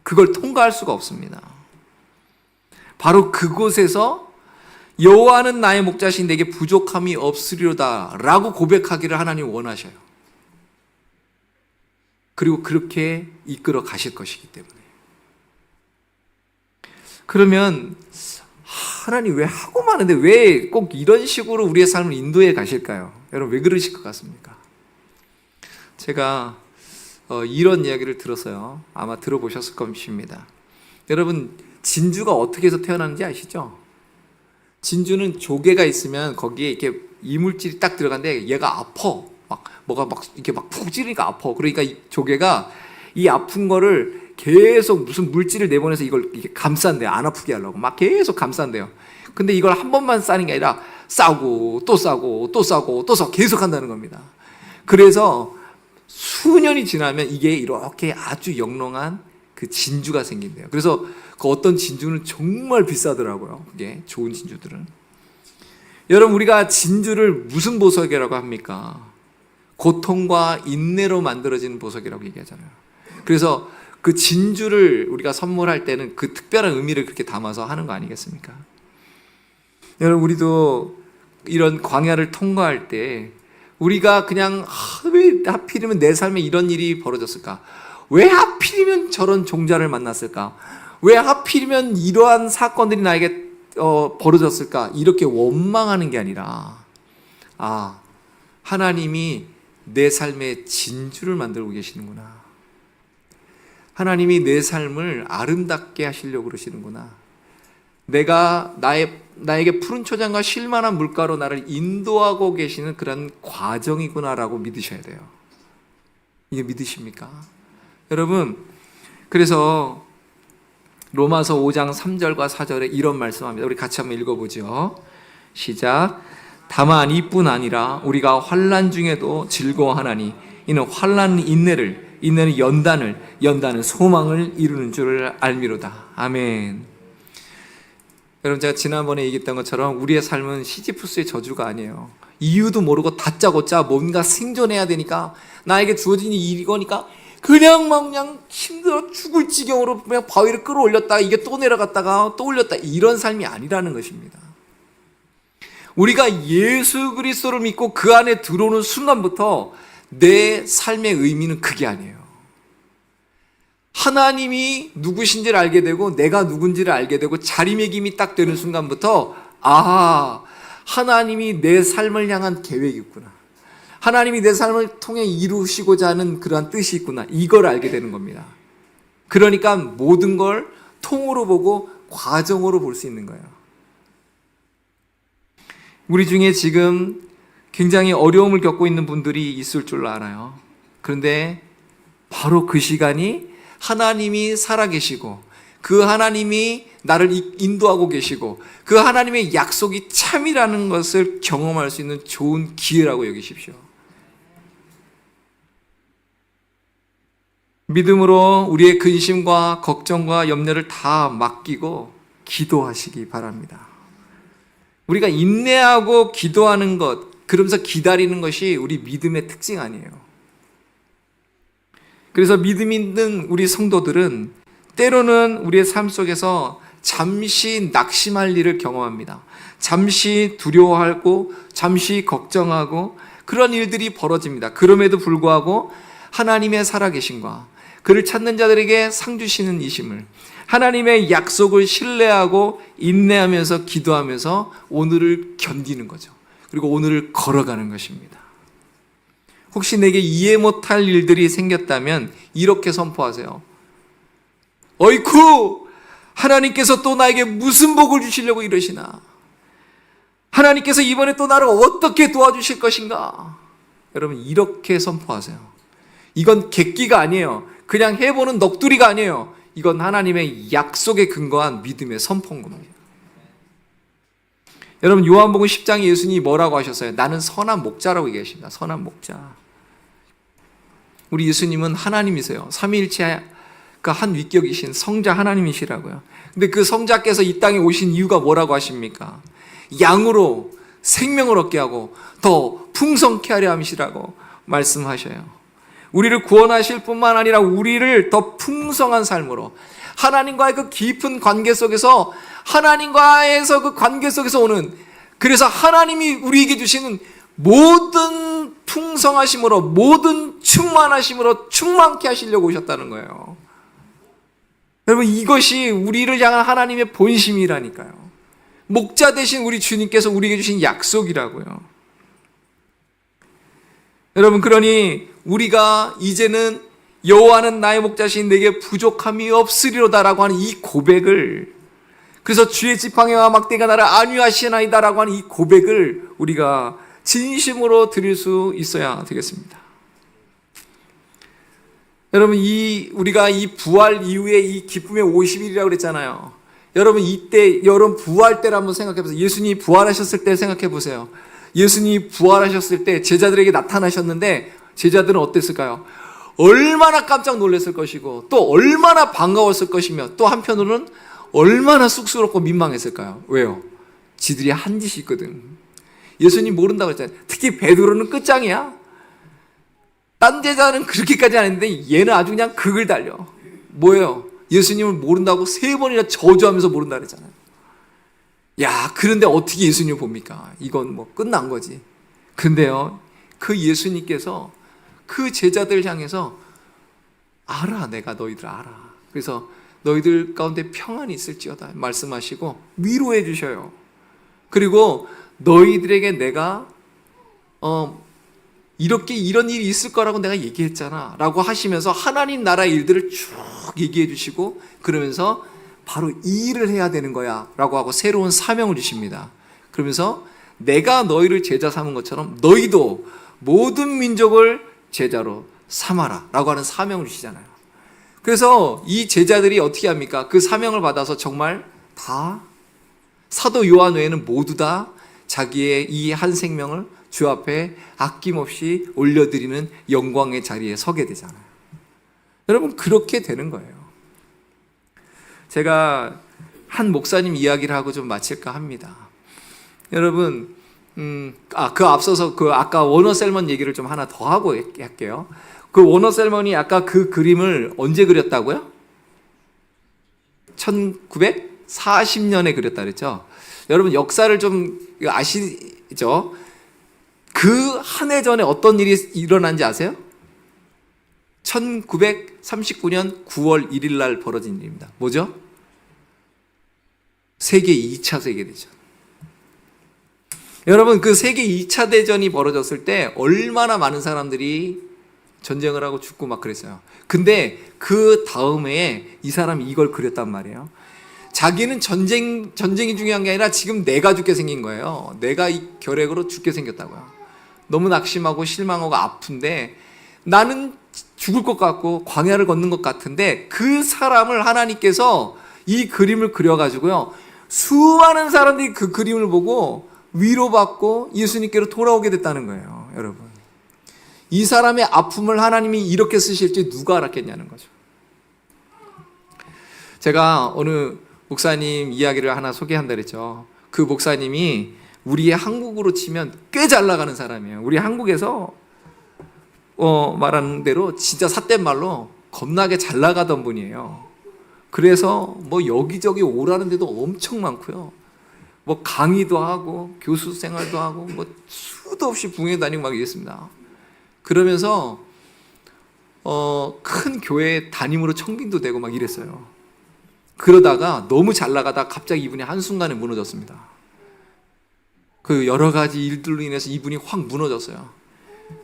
그걸 통과할 수가 없습니다. 바로 그곳에서 여호와는 나의 목자신 내게 부족함이 없으리로다 라고 고백하기를 하나님 원하셔요. 그리고 그렇게 이끌어 가실 것이기 때문에. 그러면 하나님 왜 하고 마는데 왜 꼭 이런 식으로 우리의 삶을 인도해 가실까요? 여러분 왜 그러실 것 같습니까? 제가 이런 이야기를 들었어요. 아마 들어보셨을 것입니다. 여러분 진주가 어떻게 해서 태어나는지 아시죠? 진주는 조개가 있으면 거기에 이렇게 이물질이 딱 들어간데 얘가 아파. 뭐가 이렇게 푹 찌르니까 아파. 그러니까 이 조개가 이 아픈 거를 계속 무슨 물질을 내보내서 이걸 이렇게 감싼대요. 안 아프게 하려고 막 계속 감싼대요. 근데 이걸 한 번만 싸는 게 아니라 싸고 또 싸고 또 싸고 또 싸고 계속 한다는 겁니다. 그래서 수년이 지나면 이게 이렇게 아주 영롱한 그 진주가 생긴대요. 그래서 그 어떤 진주는 정말 비싸더라고요. 그게 좋은 진주들은. 여러분 우리가 진주를 무슨 보석이라고 합니까? 고통과 인내로 만들어진 보석이라고 얘기하잖아요. 그래서 그 진주를 우리가 선물할 때는 그 특별한 의미를 그렇게 담아서 하는 거 아니겠습니까? 여러분 우리도 이런 광야를 통과할 때 우리가 그냥 왜 하필이면 내 삶에 이런 일이 벌어졌을까? 왜 하필이면 저런 종자를 만났을까? 왜 하필이면 이러한 사건들이 나에게 벌어졌을까? 이렇게 원망하는 게 아니라 하나님이 내 삶에 진주를 만들고 계시는구나. 하나님이 내 삶을 아름답게 하시려고 그러시는구나. 내가 나에게 푸른 초장과 쉴만한 물가로 나를 인도하고 계시는 그런 과정이구나라고 믿으셔야 돼요. 이게 믿으십니까? 여러분, 그래서 로마서 5장 3절과 4절에 이런 말씀합니다. 우리 같이 한번 읽어보죠. 시작. 다만 이뿐 아니라 우리가 환난 중에도 즐거워하나니 이는 환난은 인내를, 인내는 연단을, 연단은 소망을 이루는 줄을 알미로다. 아멘. 여러분 제가 지난번에 얘기했던 것처럼 우리의 삶은 시지프스의 저주가 아니에요. 이유도 모르고 다짜고짜 뭔가 생존해야 되니까 나에게 주어진 일이거니까 그냥 힘들어 죽을 지경으로 그냥 바위를 끌어올렸다가 이게 또 내려갔다가 또 올렸다 이런 삶이 아니라는 것입니다. 우리가 예수 그리스도를 믿고 그 안에 들어오는 순간부터 내 삶의 의미는 그게 아니에요. 하나님이 누구신지를 알게 되고 내가 누군지를 알게 되고 자리매김이 딱 되는 순간부터 하나님이 내 삶을 향한 계획이 있구나. 하나님이 내 삶을 통해 이루시고자 하는 그러한 뜻이 있구나. 이걸 알게 되는 겁니다. 그러니까 모든 걸 통으로 보고 과정으로 볼 수 있는 거예요. 우리 중에 지금 굉장히 어려움을 겪고 있는 분들이 있을 줄 알아요. 그런데 바로 그 시간이 하나님이 살아계시고 그 하나님이 나를 인도하고 계시고 그 하나님의 약속이 참이라는 것을 경험할 수 있는 좋은 기회라고 여기십시오. 믿음으로 우리의 근심과 걱정과 염려를 다 맡기고 기도하시기 바랍니다. 우리가 인내하고 기도하는 것, 그러면서 기다리는 것이 우리 믿음의 특징 아니에요. 그래서 믿음 있는 우리 성도들은 때로는 우리의 삶 속에서 잠시 낙심할 일을 경험합니다. 잠시 두려워하고 잠시 걱정하고 그런 일들이 벌어집니다. 그럼에도 불구하고 하나님의 살아계심과 그를 찾는 자들에게 상 주시는 이심을, 하나님의 약속을 신뢰하고 인내하면서 기도하면서 오늘을 견디는 거죠. 그리고 오늘을 걸어가는 것입니다. 혹시 내게 이해 못할 일들이 생겼다면 이렇게 선포하세요. 어이쿠! 하나님께서 또 나에게 무슨 복을 주시려고 이러시나? 하나님께서 이번에 또 나를 어떻게 도와주실 것인가? 여러분 이렇게 선포하세요. 이건 객기가 아니에요. 그냥 해보는 넋두리가 아니에요. 이건 하나님의 약속에 근거한 믿음의 선포인 겁니다. 여러분, 요한복음 10장에 예수님이 뭐라고 하셨어요? 나는 선한 목자라고 얘기하십니다. 선한 목자. 우리 예수님은 하나님이세요. 삼위일체가 한 위격이신 성자 하나님이시라고요. 근데 그 성자께서 이 땅에 오신 이유가 뭐라고 하십니까? 양으로 생명을 얻게 하고 더 풍성케 하려 함이시라고 말씀하셔요. 우리를 구원하실 뿐만 아니라 우리를 더 풍성한 삶으로, 하나님과의 그 깊은 관계 속에서, 하나님과에서 그 관계 속에서 오는, 그래서 하나님이 우리에게 주시는 모든 풍성하심으로, 모든 충만하심으로 충만케 하시려고 오셨다는 거예요. 여러분, 이것이 우리를 향한 하나님의 본심이라니까요. 목자 되신 우리 주님께서 우리에게 주신 약속이라고요. 여러분, 그러니 우리가 이제는 여호와는 나의 목자시니 내게 부족함이 없으리로다라고 하는 이 고백을, 그래서 주의 지팡이와 막대가 나를 안위하시나이다라고 하는 이 고백을 우리가 진심으로 드릴 수 있어야 되겠습니다. 여러분, 우리가 이 부활 이후에 이 기쁨의 50일이라고 그랬잖아요. 여러분, 이때, 여러분 부활 때를 한번 생각해 보세요. 예수님이 부활하셨을 때 생각해 보세요. 예수님이 부활하셨을 때 제자들에게 나타나셨는데 제자들은 어땠을까요? 얼마나 깜짝 놀랐을 것이고, 또 얼마나 반가웠을 것이며, 또 한편으로는 얼마나 쑥스럽고 민망했을까요? 왜요? 지들이 한 짓이 있거든. 예수님 모른다고 했잖아요. 특히 베드로는 끝장이야. 딴 제자는 그렇게까지 안 했는데 얘는 아주 그냥 극을 달려. 뭐예요? 예수님을 모른다고 3번이나 저주하면서 모른다 그랬잖아요. 야, 그런데 어떻게 예수님을 봅니까? 이건 뭐 끝난 거지. 근데요, 그 예수님께서 그 제자들 향해서 알아, 내가 너희들 알아. 그래서 너희들 가운데 평안이 있을지어다 말씀하시고 위로해 주셔요. 그리고 너희들에게 내가 이렇게 이런 일이 있을 거라고 내가 얘기했잖아 라고 하시면서 하나님 나라 일들을 쭉 얘기해 주시고, 그러면서 바로 이 일을 해야 되는 거야 라고 하고 새로운 사명을 주십니다. 그러면서 내가 너희를 제자 삼은 것처럼 너희도 모든 민족을 제자로 삼아라 라고 하는 사명을 주시잖아요. 그래서 이 제자들이 어떻게 합니까? 그 사명을 받아서 정말 다, 사도 요한 외에는 모두 다 자기의 이 한 생명을 주 앞에 아낌없이 올려드리는 영광의 자리에 서게 되잖아요. 여러분, 그렇게 되는 거예요. 제가 한 목사님 이야기를 하고 좀 마칠까 합니다. 여러분, 그 앞서서 그 아까 워너 셀먼 얘기를 좀 하나 더 하고 할게요. 그 워너 셀먼이 아까 그 그림을 언제 그렸다고요? 1940년에 그렸다 그랬죠. 여러분, 역사를 좀 아시죠? 그 한 해 전에 어떤 일이 일어난지 아세요? 1939년 9월 1일 날 벌어진 일입니다. 뭐죠? 세계 2차 세계대전. 여러분, 그 세계 2차 대전이 벌어졌을 때 얼마나 많은 사람들이 전쟁을 하고 죽고 막 그랬어요. 근데 그 다음에 이 사람이 이걸 그렸단 말이에요. 자기는 전쟁이 중요한 게 아니라 지금 내가 죽게 생긴 거예요. 내가 이 결핵으로 죽게 생겼다고요. 너무 낙심하고 실망하고 아픈데 나는 죽을 것 같고 광야를 걷는 것 같은데, 그 사람을 하나님께서 이 그림을 그려가지고요, 수많은 사람들이 그 그림을 보고 위로받고 예수님께로 돌아오게 됐다는 거예요. 여러분, 이 사람의 아픔을 하나님이 이렇게 쓰실지 누가 알았겠냐는 거죠. 제가 어느 목사님 이야기를 하나 소개한다 그랬죠. 그 목사님이 우리의 한국으로 치면 꽤 잘 나가는 사람이에요. 우리 한국에서 말하는 대로 진짜 삿된 말로 겁나게 잘 나가던 분이에요. 그래서 뭐 여기저기 오라는 데도 엄청 많고요. 뭐 강의도 하고 교수 생활도 하고 뭐 수도 없이 붕해 다니고 막 이랬습니다. 그러면서 큰 교회 담임으로 청빙도 되고 막 이랬어요. 그러다가 너무 잘 나가다 갑자기 이분이 한순간에 무너졌습니다. 그 여러 가지 일들로 인해서 이분이 확 무너졌어요.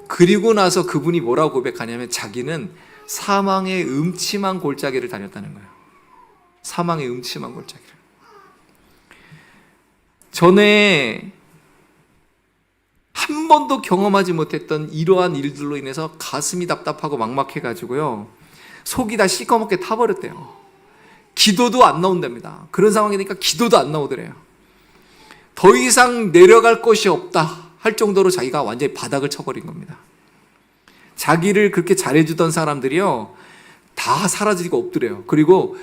그리고 나서 그분이 뭐라고 고백하냐면 자기는 사망의 음침한 골짜기를 다녔다는 거예요. 사망의 음침한 골짜기를. 전에 한 번도 경험하지 못했던 이러한 일들로 인해서 가슴이 답답하고 막막해가지고요, 속이 다 시커멓게 타버렸대요. 기도도 안 나온답니다. 그런 상황이니까 기도도 안 나오더래요. 더 이상 내려갈 곳이 없다 할 정도로 자기가 완전히 바닥을 쳐버린 겁니다. 자기를 그렇게 잘해주던 사람들이요, 다 사라지고 없더래요. 그리고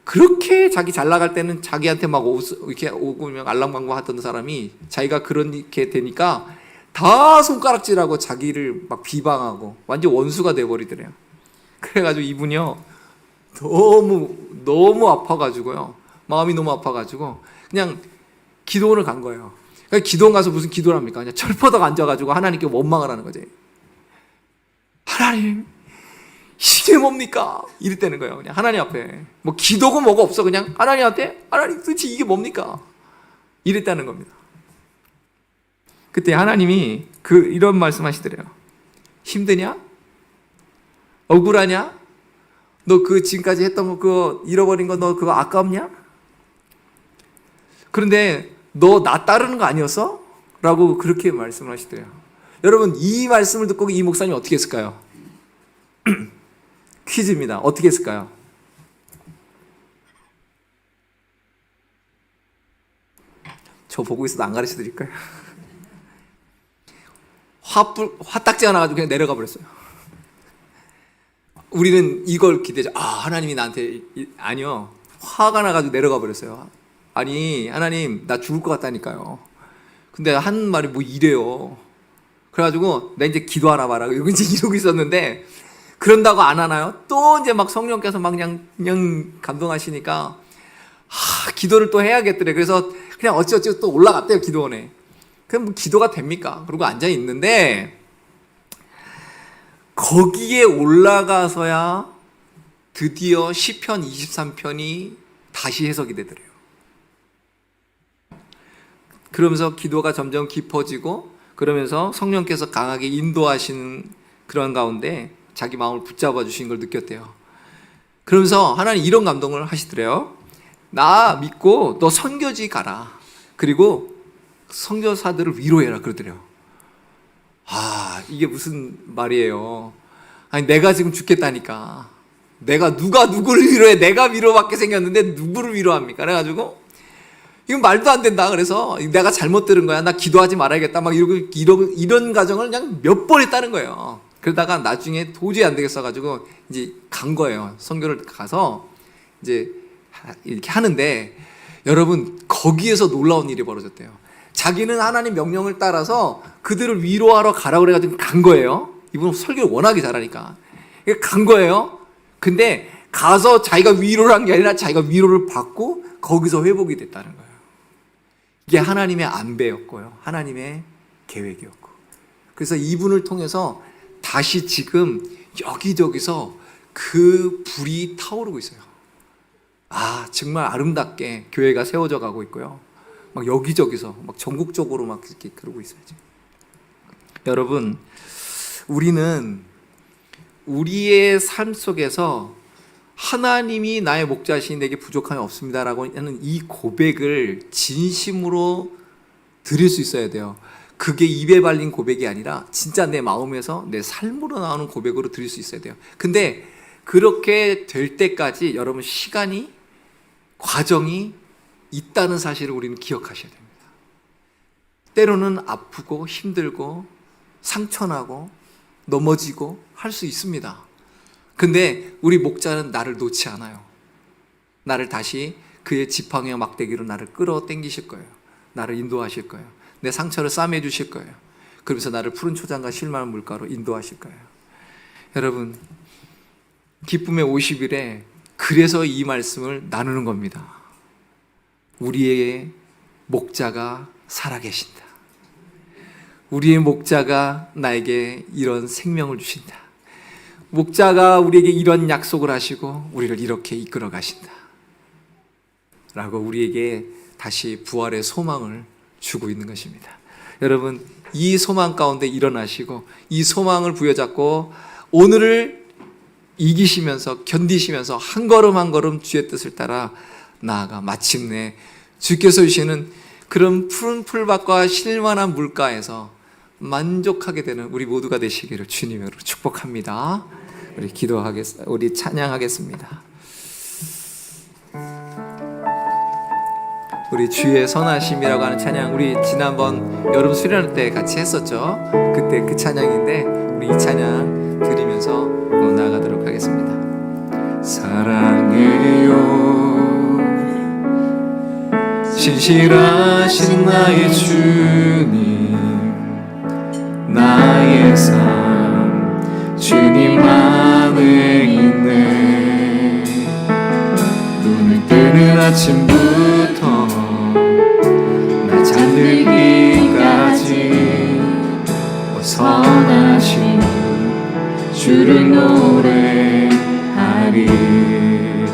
그렇게 자기 잘 나갈 때는 자기한테 막 이렇게 오고 알랑방구 하던 사람이 자기가 그렇게 되니까 다 손가락질하고 자기를 막 비방하고 완전 원수가 돼버리더래요. 그래가지고 이분이요, 너무 아파가지고요, 마음이 너무 아파가지고 그냥 기도원을 간 거예요. 그러니까 기도원 가서 무슨 기도를 합니까? 그냥 철퍼덕 앉아가지고 하나님께 원망을 하는 거지. 하나님, 이게 뭡니까? 이랬다는 거예요. 그냥 하나님 앞에 뭐 기도고 뭐가 없어. 그냥 하나님한테, 하나님 도대체 이게 뭡니까? 이랬다는 겁니다. 그때 하나님이 이런 말씀하시더래요. 힘드냐? 억울하냐? 너 지금까지 했던 거, 그거 잃어버린 거 너 그거 아깝냐? 그런데 너 나 따르는 거 아니었어? 라고 그렇게 말씀을 하시더래요. 여러분, 이 말씀을 듣고 이 목사님이 어떻게 했을까요? 퀴즈입니다. 어떻게 했을까요? 저 보고 있어도 안 가르쳐 드릴까요? 화딱지가 나가지고 그냥 내려가 버렸어요. 우리는 이걸 기대죠. 하나님이 나한테, 아니요, 화가 나가지고 내려가 버렸어요. 아니, 하나님, 나 죽을 것 같다니까요. 근데 한 말이 뭐 이래요. 그래가지고 나 이제 기도하나 봐라 이제 이러고 있었는데, 그런다고 안 하나요? 또 이제 막 성령께서 막 그냥 감동하시니까 기도를 또 해야겠더래. 그래서 그냥 어찌어찌 또 올라갔대요, 기도원에. 그럼 뭐 기도가 됩니까? 그러고 앉아 있는데, 거기에 올라가서야 드디어 시편 23편이 다시 해석이 되더래요. 그러면서 기도가 점점 깊어지고, 그러면서 성령께서 강하게 인도하시는 그런 가운데 자기 마음을 붙잡아 주신 걸 느꼈대요. 그러면서 하나님 이런 감동을 하시더래요. 나 믿고 너 선교지 가라. 그리고 선교사들을 위로해라 그러더래요. 이게 무슨 말이에요? 아니, 내가 지금 죽겠다니까. 누가 누구를 위로해? 내가 위로받게 생겼는데 누구를 위로합니까? 그래가지고 이건 말도 안 된다. 그래서 내가 잘못 들은 거야. 나 기도하지 말아야겠다. 막 이런 가정을 그냥 몇 번 했다는 거예요. 그러다가 나중에 도저히 안 되겠어 가지고 이제 간 거예요. 선교를 가서 이제 이렇게 하는데, 여러분, 거기에서 놀라운 일이 벌어졌대요. 자기는 하나님 명령을 따라서 그들을 위로하러 가라고 그래가지고 간 거예요. 이분은 설교를 워낙에 잘하니까 간 거예요. 근데 가서 자기가 위로를 한 게 아니라 자기가 위로를 받고 거기서 회복이 됐다는 거예요. 이게 하나님의 안배였고요, 하나님의 계획이었고. 그래서 이분을 통해서 다시 지금 여기저기서 그 불이 타오르고 있어요. 정말 아름답게 교회가 세워져 가고 있고요. 막 여기저기서 막 전국적으로 막 이렇게 그러고 있어요. 지금. 여러분, 우리는 우리의 삶 속에서 하나님이 나의 목자시니 내게 부족함이 없습니다라고 하는 이 고백을 진심으로 드릴 수 있어야 돼요. 그게 입에 발린 고백이 아니라 진짜 내 마음에서 내 삶으로 나오는 고백으로 드릴 수 있어야 돼요. 근데 그렇게 될 때까지 여러분, 과정이 있다는 사실을 우리는 기억하셔야 됩니다. 때로는 아프고 힘들고 상처나고 넘어지고 할 수 있습니다. 근데 우리 목자는 나를 놓지 않아요. 나를 다시 그의 지팡이와 막대기로 나를 끌어 당기실 거예요. 나를 인도하실 거예요. 내 상처를 싸매 주실 거예요. 그러면서 나를 푸른 초장과 실만한 물가로 인도하실 거예요. 여러분, 기쁨의 50일에 그래서 이 말씀을 나누는 겁니다. 우리의 목자가 살아계신다. 우리의 목자가 나에게 이런 생명을 주신다. 목자가 우리에게 이런 약속을 하시고 우리를 이렇게 이끌어 가신다 라고 우리에게 다시 부활의 소망을 주고 있는 것입니다. 여러분, 이 소망 가운데 일어나시고 이 소망을 부여잡고 오늘을 이기시면서 견디시면서 한 걸음 한 걸음 주의 뜻을 따라 나아가 마침내 주께서 주시는 그런 푸른 풀밭과 실만한 물가에서 만족하게 되는 우리 모두가 되시기를 주님으로 축복합니다. 우리 찬양하겠습니다. 우리 주의 선하심이라고 하는 찬양, 우리 지난번 여름 수련회 때 같이 했었죠. 그때 그 찬양인데 우리 이 찬양 드리면서 나아가도록 하겠습니다. 사랑해요 신실하신 나의 주님, 나의 삶 주님 안에 있네. 눈을 뜨는 아침부터 나 잠들기까지 선하신 주를 노래하리.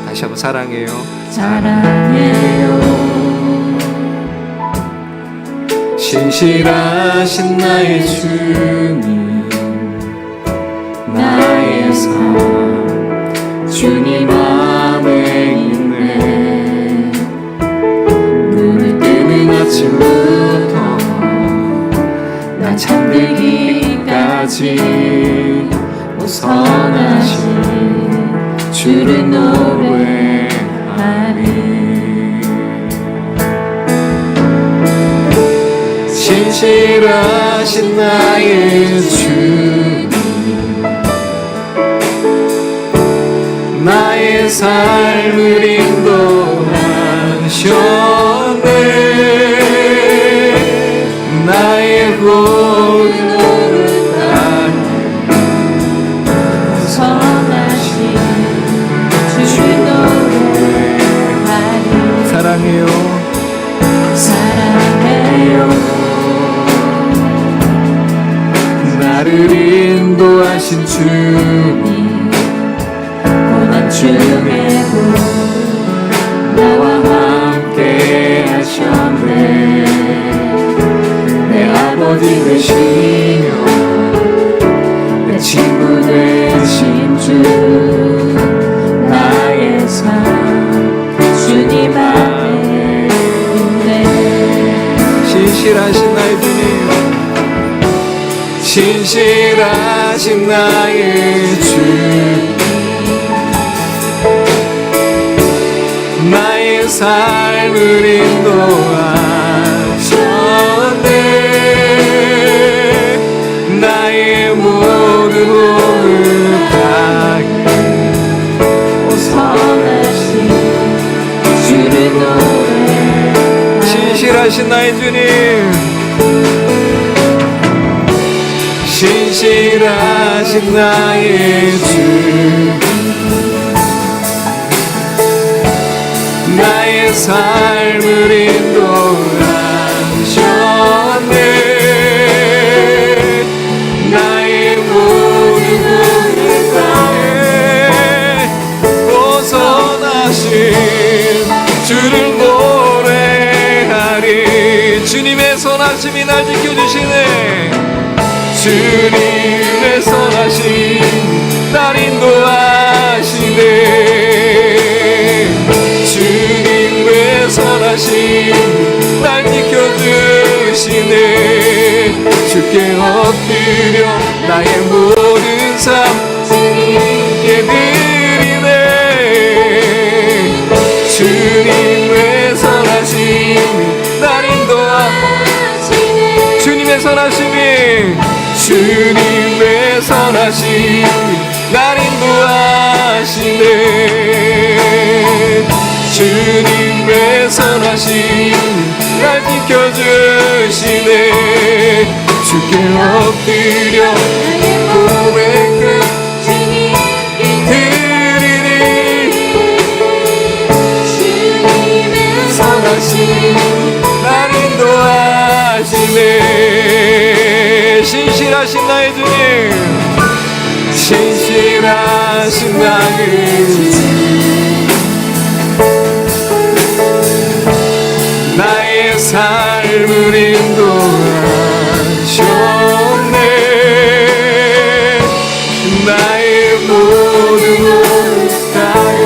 다시 한번 사랑해요. 신실하신 나의 주님, 나의 삶 주님 안에 있네. 눈을 뜨는 아침부터 나 잠들기까지 선하신 주를 노래하리. 신실하신 나의 주님, 나의 삶을 인도하셨네. 나의 모든 날 선하신 주를 노래하리. 사랑해요. 나를 인도하신 주님, 고난 중에도 나와 함께 하셨네. 내 아버지 되시며 내 친구 되신 주, 나의 삶 주님 안에 있네. 신실하신 나의 주님, 신실하신 나의 주님, 나의 삶을 인도하셨네. 나의 모든 몸을 다해 선하신 주를 노래. 신실하신 나의 주님, 신실하신 나의 주, 나의 삶을 인도하셨네. 나의 모든 것을 다해 선하신 주를 노래하리. 주님의 선하심이 날 지켜주시네. 주님의 선하심 날 인도하시네. 주님의 선하심 날 지켜주시네. 주께 엎드려 나의 모든 삶 주님께 드리네. 주님의 선하심 날 인도하시네. 주님의 선하심이, 주님의 선하심 날 인도하시네. 주님의 선하심 날 지켜주시네. 주께 엎드려 고백을 드리니. 주님의 선하심 날 인도하시네. 신실하신 나의 주님, 신실하신 나의 주님, 나의 삶을 인도하셨네. 나의 모든 것을 다해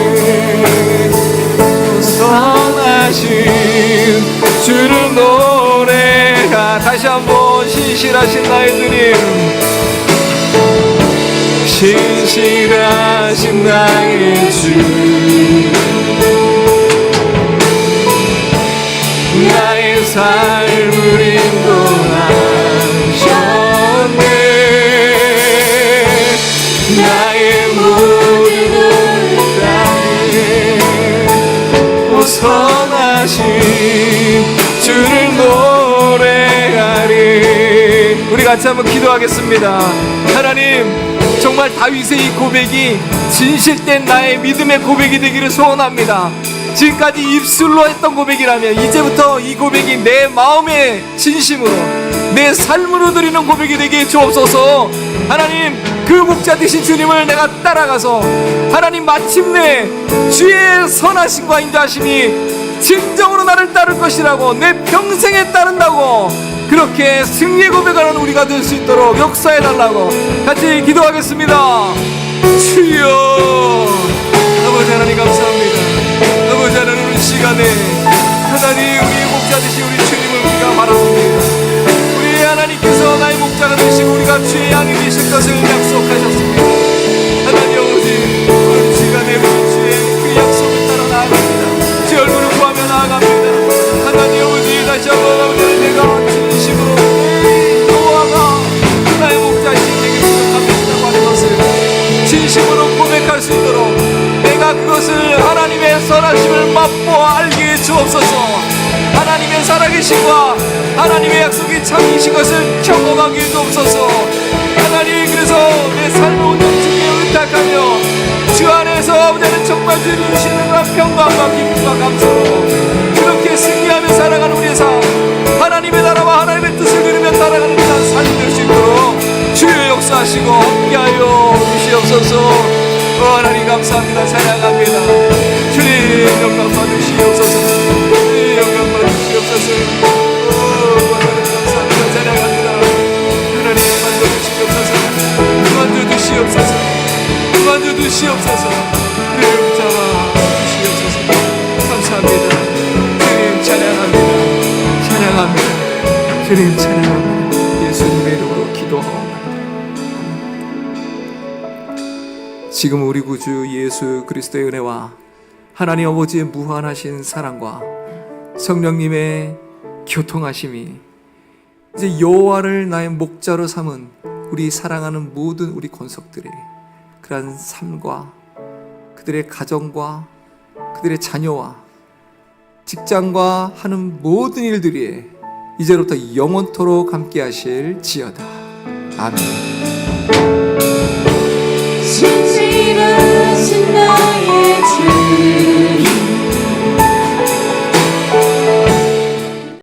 선하신 주를 노래하. 다시 한번 신실하신 신실하신 나의 주님, 신실하신 나의 주, 나의 삶을 인도하셨네. 나의 모든 땅에 호성하신 주를 노래하리. 우리 같이 한번 기도하겠습니다. 하나님, 정말 다윗의 이 고백이 진실된 나의 믿음의 고백이 되기를 소원합니다. 지금까지 입술로 했던 고백이라면 이제부터 이 고백이 내 마음의 진심으로, 내 삶으로 드리는 고백이 되게 주옵소서. 하나님, 그 목자 되신 주님을 내가 따라가서 하나님 마침내 주의 선하심과 인자하심이 진정으로 나를 따를 것이라고, 내 평생에 따른다고 그렇게 승리의 고백하는 우리가 될 수 있도록 역사해달라고 같이 기도하겠습니다. 주여, 아버지 하나님 감사합니다. 아버지 하나님, 이 시간에 하나님 우리의 목자 되신 우리 주님을 우리가 바라봅니다. 우리 하나님께서 나의 목자가 되시고 우리가 주의 양이 되실 것을 약속하셨습니다. 하나님 아버지, 오늘 시간에 우리 주의 그 약속을 따라 나아갑니다. 주의 얼굴을 구하며 나아갑니다. 하나님 아버지, 다시 한번 아버지, 내가 진심으로 여호와가 나의 목자이신 내게 부족함이시다고 하는 것을 진심으로 고백할 수 있도록 내가 그것을 하나님의 선하심을 맛보아 알게 해 주옵소서. 하나님의 살아계심과 하나님의 약속이 참이신 것을 경험하게 해 주옵소서. 하나님, 그래서 내 삶을 온전히 주께 의탁하며 주 안에서 아버지는 정말 주님 주시는 그런 평강과 기쁨과 감사로 그렇게 승리하며 살아가는 우리의 삶, 하나님의 나라와 하나님의 뜻을 이루며 따라가는 그런 삶이 될 수 있도록 주의 역사하시고 함께하여 주시옵소서. 하나님 감사합니다. 찬양합니다. 주님 영광 받으시옵소서. 주님 영광 받으시옵소서. 하나님 감사합니다. 찬양합니다. 하나님 만져주시옵소서. 만져주시옵소서. 만져주시옵소서. 주님 잡아 주시옵소서. 감사합니다. 주님 찬양합니다. 찬양합니다. 주님 찬양합니다. 예수님의 이름으로 기도하옵나이다. 지금 우리 구주 예수 그리스도의 은혜와 하나님 아버지의 무한하신 사랑과 성령님의 교통하심이 이제 여호와를 나의 목자로 삼은 우리 사랑하는 모든 우리 권속들의 그러한 삶과 그들의 가정과 그들의 자녀와 직장과 하는 모든 일들이 이제부터 영원토록 함께 하실 지어다. 아멘. 신실하신 나의 주